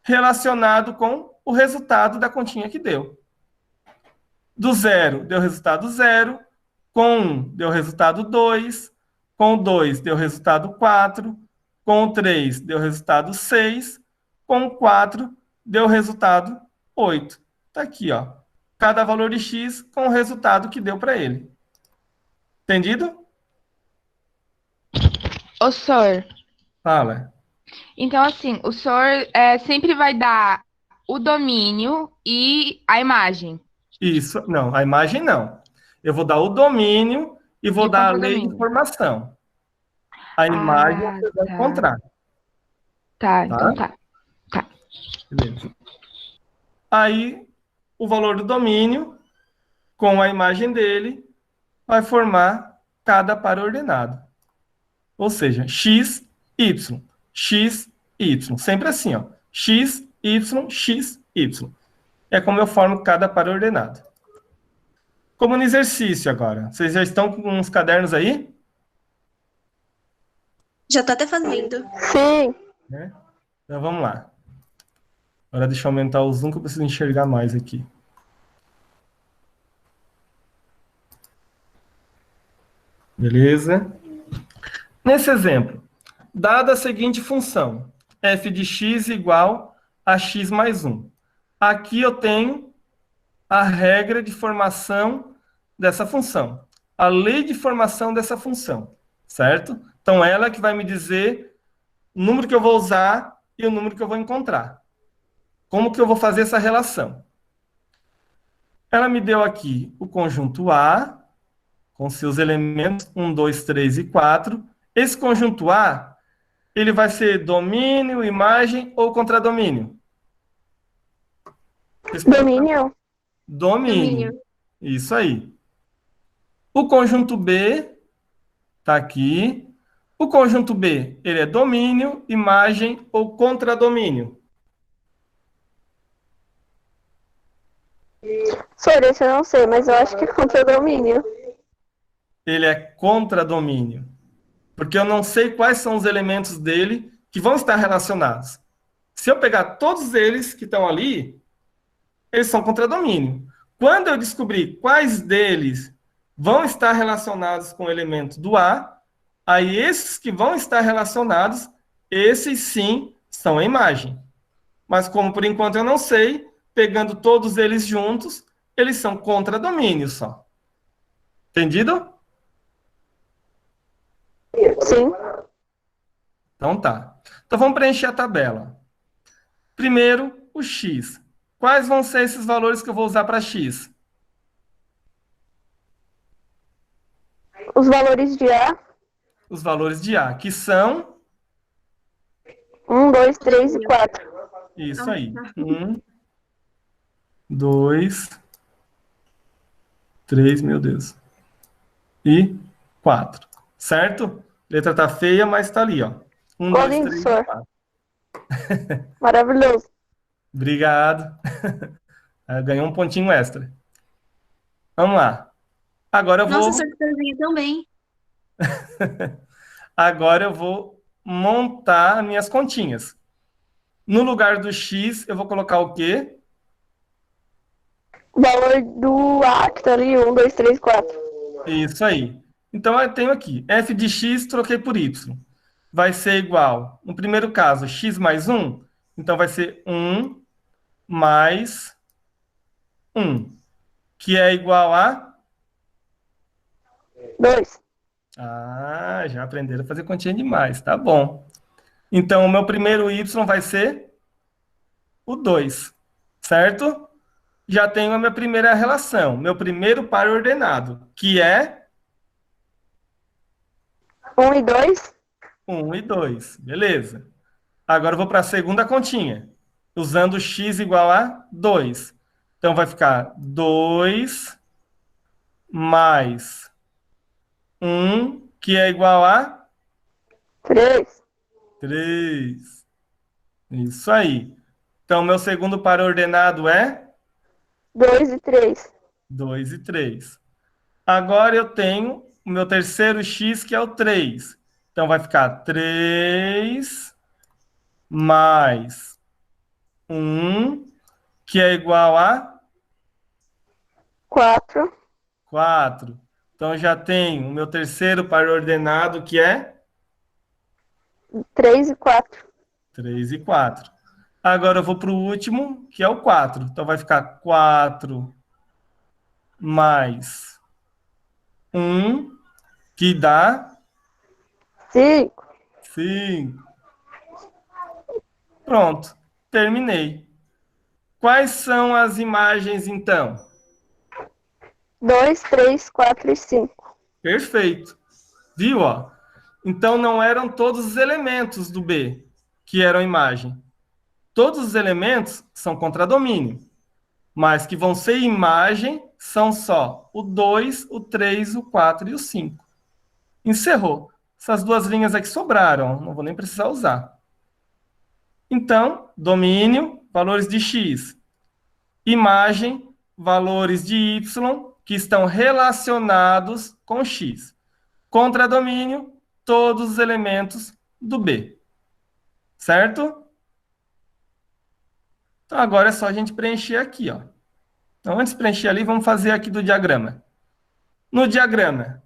relacionado com o resultado da continha que deu. Do 0, deu resultado 0. Com 1, deu resultado 2. Com 2, deu resultado 4. Com 3, deu resultado 6. Com 4, deu resultado 8. Está aqui, ó. Cada valor de x com o resultado que deu para ele. Entendido? Ô, senhor. Fala. Então, assim, o senhor sempre vai dar o domínio e a imagem. Isso. Não, a imagem não. Eu vou dar o domínio e vou dar a lei de informação. A imagem você vai encontrar. Tá, então tá. Beleza. Aí, o valor do domínio, com a imagem dele, vai formar cada par ordenado. Ou seja, x, y. X, y. Sempre assim, ó. X, y, x, y. É como eu formo cada par ordenado. Como no exercício agora. Vocês já estão com uns cadernos aí? Já tô até fazendo. Sim. Né? Então vamos lá. Agora deixa eu aumentar o zoom que eu preciso enxergar mais aqui. Beleza? Nesse exemplo, dada a seguinte função, f de x igual a x mais 1. Aqui eu tenho a regra de formação dessa função, a lei de formação dessa função, certo? Então, ela que vai me dizer o número que eu vou usar e o número que eu vou encontrar. Como que eu vou fazer essa relação? Ela me deu aqui o conjunto A, com seus elementos 1, 2, 3 e 4. Esse conjunto A, ele vai ser domínio, imagem ou contradomínio? Domínio. Domínio. Isso aí. O conjunto B está aqui. O conjunto B, ele é domínio, imagem ou contradomínio? Sobre esse eu não sei, mas eu acho que é contra domínio. Ele é contradomínio. Porque eu não sei quais são os elementos dele que vão estar relacionados. Se eu pegar todos eles que estão ali, eles são contradomínio. Quando eu descobrir quais deles vão estar relacionados com o elemento do A, aí esses que vão estar relacionados, esses sim são a imagem. Mas como por enquanto eu não sei, pegando todos eles juntos, eles são contradomínios só. Entendido? Sim. Então tá. Então vamos preencher a tabela. Primeiro, o x. Quais vão ser esses valores que eu vou usar para x? Os valores de A, Os valores de A, que são... 1, 2, 3 e 4. Isso aí. 1, 2, 3, meu Deus. E 4. Certo? Letra tá feia, mas tá ali, ó. 1, 2, lindo, 3 senhor. e 4. Maravilhoso. Obrigado. Ganhou um pontinho extra. Vamos lá. Agora eu vou... Nossa, sua desenha tão bem. Agora eu vou montar minhas continhas. No lugar do x, eu vou colocar o quê? O valor do A, que tá ali, 1, 2, 3, 4. Isso aí. Então, eu tenho aqui, f de x, troquei por y. Vai ser igual, no primeiro caso, x mais 1. Então, vai ser 1 mais 1, que é igual a... 2. Ah, já aprenderam a fazer continha demais, tá bom. Então, o meu primeiro y vai ser o 2, certo? Já tenho a minha primeira relação, meu primeiro par ordenado, que é 1 e 2. 1 e 2, beleza. Agora eu vou para a segunda continha, usando x igual a 2. Então, vai ficar 2 mais 1, que é igual a 3. 3. Isso aí. Então, meu segundo par ordenado é 2 e 3. 2 e 3. Agora eu tenho o meu terceiro x, que é o 3. Então, vai ficar 3 mais 1, que é igual a 4. 4. Então, já tenho o meu terceiro par ordenado, que é 3 e 4. 3 e 4. Agora eu vou para o último, que é o 4. Então, vai ficar 4 mais 1, que dá 5. 5. Pronto, terminei. Quais são as imagens, então? 2, 3, 4 e 5. Perfeito. Viu, ó? Então, não eram todos os elementos do B que eram imagem. Todos os elementos são contradomínio, mas que vão ser imagem são só o 2, o 3, o 4 e o 5. Encerrou. Essas duas linhas aqui sobraram, não vou nem precisar usar. Então, domínio, valores de x. Imagem, valores de y, que estão relacionados com x. Contradomínio, todos os elementos do B. Certo? Então, agora é só a gente preencher aqui, ó. Então, antes de preencher ali, vamos fazer aqui do diagrama. No diagrama,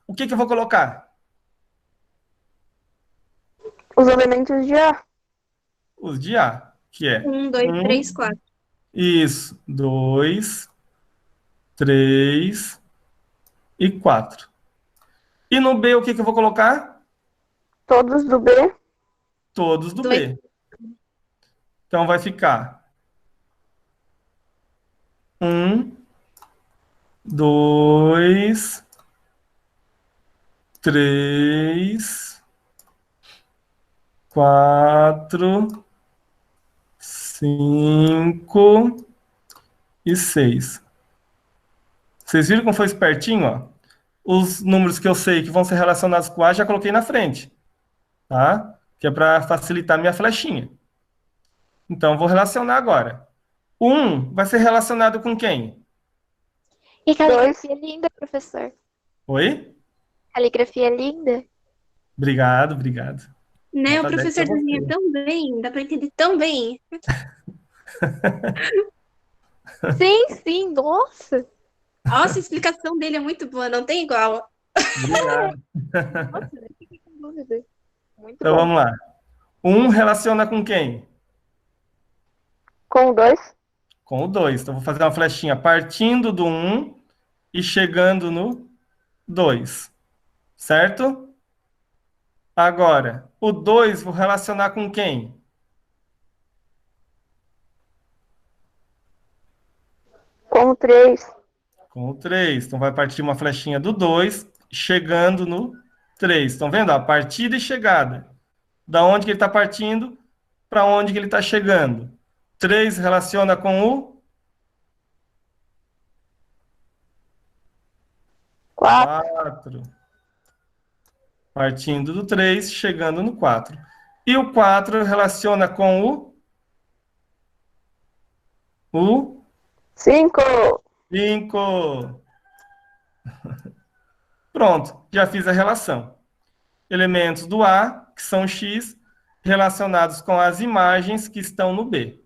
o que eu vou colocar? Os elementos de A. Os de A, que é... 1, 2, 3, 4. Isso, 2, 3 e 4. E no B, o que eu vou colocar? Todos do B. Todos do 2, B. Então, vai ficar 1, 2, 3, 4, 5 e 6. Vocês viram como foi espertinho, ó? Os números que eu sei que vão ser relacionados com A, já coloquei na frente, tá? Que é para facilitar minha flechinha. Então, vou relacionar agora. O 1 vai ser relacionado com quem? E caligrafia linda, professor. Oi? Caligrafia linda. Obrigado, obrigado. Né, o Nota 10 professor pra desenha você. tão bem, dá pra entender tão bem. Sim, nossa. Nossa, a explicação dele é muito boa, não tem igual. Obrigado. Nossa, eu fiquei com dúvida. Muito Então, bom. vamos lá. 1 relaciona com quem? Com o 2? Com o 2. Então, vou fazer uma flechinha partindo do 1 e chegando no 2. Certo? Agora, o 2 vou relacionar com quem? Com o 3. Com o 3. Então, vai partir uma flechinha do 2, chegando no 3. Estão vendo? A partida e chegada. Da onde que ele está partindo, para onde que ele está chegando. 3 relaciona com o 4. Partindo do 3, chegando no 4. E o 4 relaciona com o 5. 5. Pronto, já fiz a relação. Elementos do A, que são X, relacionados com as imagens que estão no B.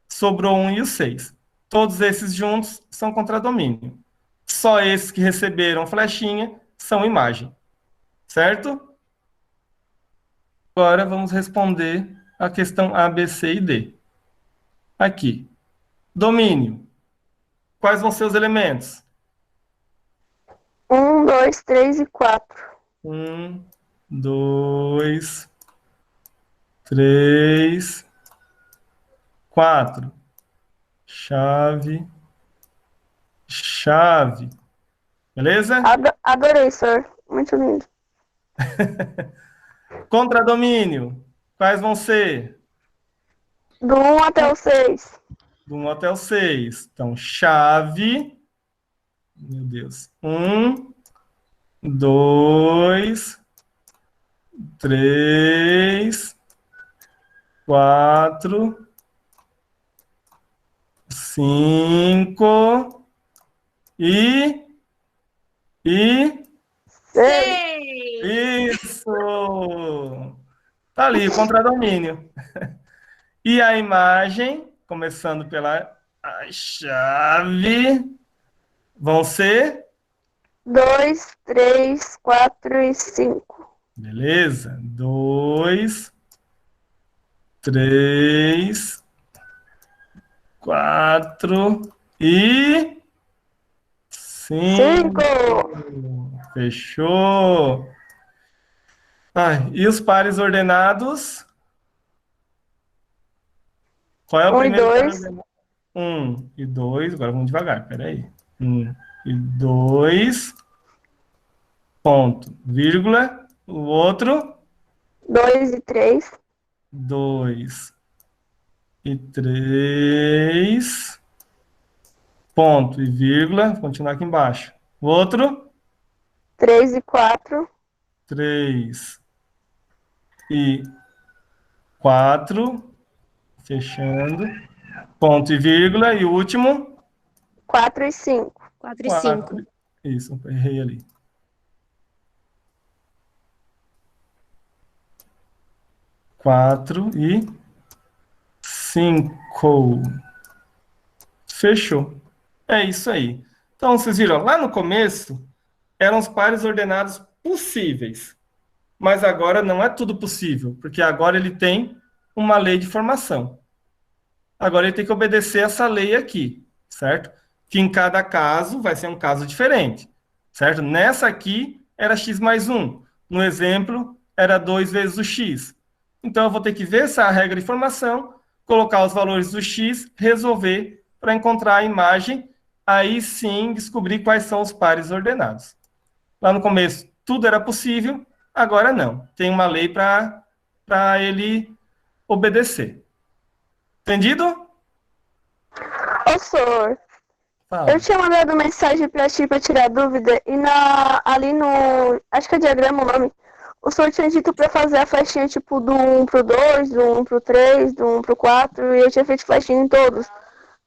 Sobrou 1 e o 6. Todos esses juntos são contradomínio. Só esses que receberam flechinha são imagem. Certo? Agora vamos responder a questão A, B, C e D. Aqui. Domínio. Quais vão ser os elementos? 1, 2, 3 e 4. 1, 2, 3, 4. Chave. Chave. Beleza? Adorei, senhor. Muito lindo. Contradomínio. Quais vão ser? Do 1 até o 6. Do 1 até o 6. Então, chave. Meu Deus. 1, 2, 3, 4, 5 e 6. isso! Tá ali, o contradomínio. E a imagem, começando pela chave, vão ser? 2, 3, 4 e 5. Beleza. 2, 3, 4 e 5. Fechou. E os pares ordenados? Qual é o 1 e primeiro par 2. ordenado? 1 e 2. Agora vamos devagar, peraí. 1 e 2. Ponto, vírgula. O outro? 2 e 3. 2 e 3. Ponto e vírgula. Vou continuar aqui embaixo. O outro? 3 e 4. 3 e 4. Fechando. Ponto e vírgula. E o último? 4 e 5. 4 e 5. Isso, errei ali. 4 e 5. Fechou. É isso aí. Então, vocês viram, lá no começo, eram os pares ordenados possíveis. Mas agora não é tudo possível, porque agora ele tem uma lei de formação. Agora ele tem que obedecer essa lei aqui, certo? Que em cada caso vai ser um caso diferente, certo? Nessa aqui era x mais 1. No exemplo, era 2 vezes o x. Então eu vou ter que ver essa regra de formação colocar os valores do x, resolver para encontrar a imagem, aí sim descobrir quais são os pares ordenados. Lá no começo tudo era possível, agora não. Tem uma lei para ele obedecer. Entendido? Senhor, Fala. eu tinha mandado mensagem pra ti pra tirar dúvida e ali no, acho que é diagrama o nome, o senhor tinha dito pra fazer a flechinha tipo do 1 pro 2, do 1 pro 3, do 1 pro 4 e eu tinha feito flechinha em todos.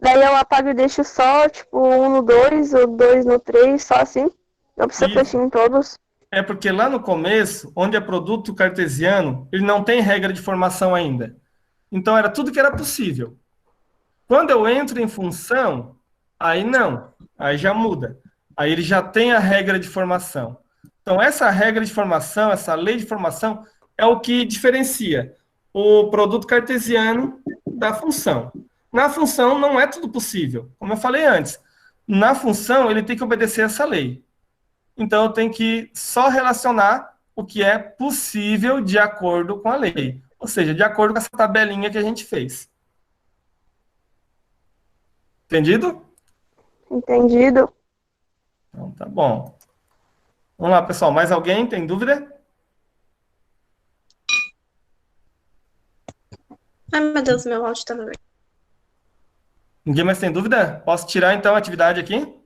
Daí eu apago e deixo só tipo 1 no 2, ou 2 no 3, só assim. Não precisa flechinha em todos. É porque lá no começo, onde é produto cartesiano, ele não tem regra de formação ainda. Então era tudo que era possível. Quando eu entro em função, aí não, aí já muda. Aí ele já tem a regra de formação. Então essa regra de formação, essa lei de formação, é o que diferencia o produto cartesiano da função. Na função não é tudo possível, como eu falei antes. Na função ele tem que obedecer essa lei. Então eu tenho que só relacionar o que é possível de acordo com a lei. Ou seja, de acordo com essa tabelinha que a gente fez. Entendido? Entendido. Então tá bom. Vamos lá, pessoal. Mais alguém tem dúvida? Ai, meu Deus, meu áudio tá verde. Ninguém mais tem dúvida? Posso tirar então a atividade aqui?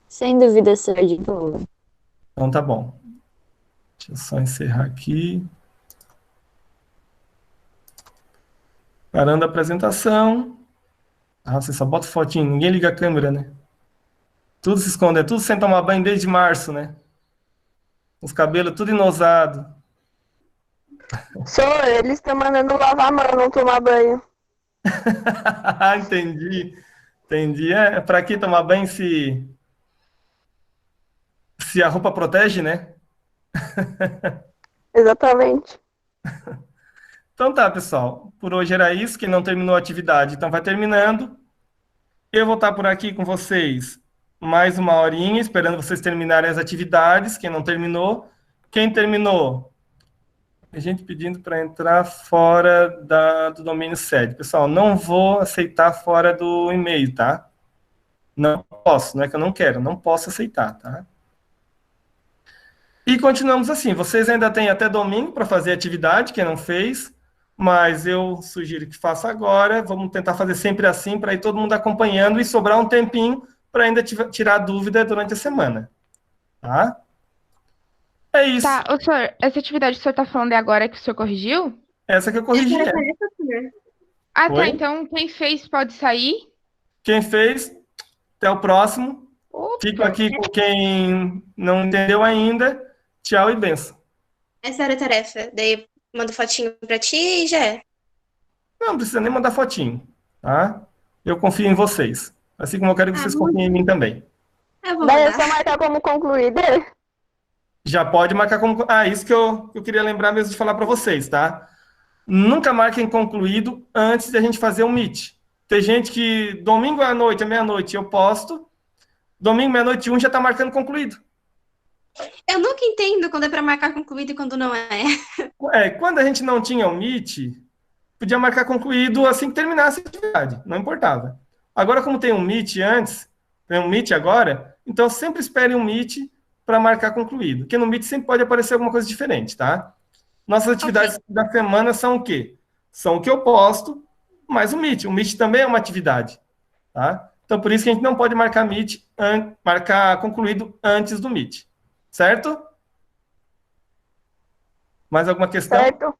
Sem dúvida, senhor, de boa. Então tá bom. Deixa eu só encerrar aqui. Parando a apresentação. Ah, você só bota fotinho, ninguém liga a câmera, né? Tudo se esconde, tudo sem tomar banho desde março, né? Os cabelos tudo enosado. Senhor, eles estão mandando lavar a mão, não tomar banho. Entendi. Entendi. É para que tomar banho se a roupa protege, né? Exatamente. Então tá, pessoal. Por hoje era isso. Quem não terminou a atividade, então vai terminando. Eu vou estar por aqui com vocês mais uma horinha, esperando vocês terminarem as atividades. Quem não terminou. Quem terminou, a gente pedindo para entrar fora do domínio sede. Pessoal, não vou aceitar fora do e-mail, tá? Não posso, não é que eu não quero, não posso aceitar, tá? E continuamos assim. Vocês ainda têm até domingo para fazer atividade, quem não fez. Mas eu sugiro que faça agora. Vamos tentar fazer sempre assim, para ir todo mundo acompanhando e sobrar um tempinho para ainda tirar dúvida durante a semana. Tá? É isso. Tá, ô senhor, essa atividade que o senhor tá falando é agora que o senhor corrigiu? Essa que eu corrigi. Ah, tá, Oi? então quem fez pode sair? Quem fez, até o próximo. Opa. Fico aqui com quem não entendeu ainda. Tchau e benção. Essa era a tarefa. Daí eu mando fotinho pra ti e já é. Não precisa nem mandar fotinho, tá? Eu confio em vocês. Assim como eu quero que vocês confiem em mim também. Eu vou Daí é mandar. só marcar como concluída. Já pode marcar como... Ah, isso que eu queria lembrar mesmo de falar para vocês, tá? Nunca marquem concluído antes de a gente fazer um Meet. Tem gente que domingo à noite, à meia-noite, eu posto. Domingo, meia-noite, 1 já tá marcando concluído. Eu nunca entendo quando é pra marcar concluído e quando não é. Quando a gente não tinha o Meet, podia marcar concluído assim que terminasse a atividade. Não importava. Agora, como tem um Meet antes, tem um Meet agora, então sempre espere um Meet para marcar concluído. Porque no Meet sempre pode aparecer alguma coisa diferente, tá? Nossas atividades da semana são o quê? São o que eu posto, mais o Meet. O Meet também é uma atividade, tá? Então, por isso que a gente não pode marcar Meet, marcar concluído antes do Meet. Certo? Mais alguma questão? Certo?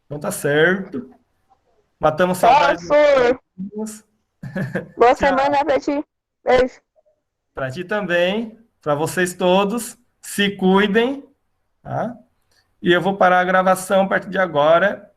Então tá certo. Matamos saudade. Senhor. Boa Tchau. semana pra ti. Beijo. Para ti também, para vocês todos, se cuidem, tá? E eu vou parar a gravação a partir de agora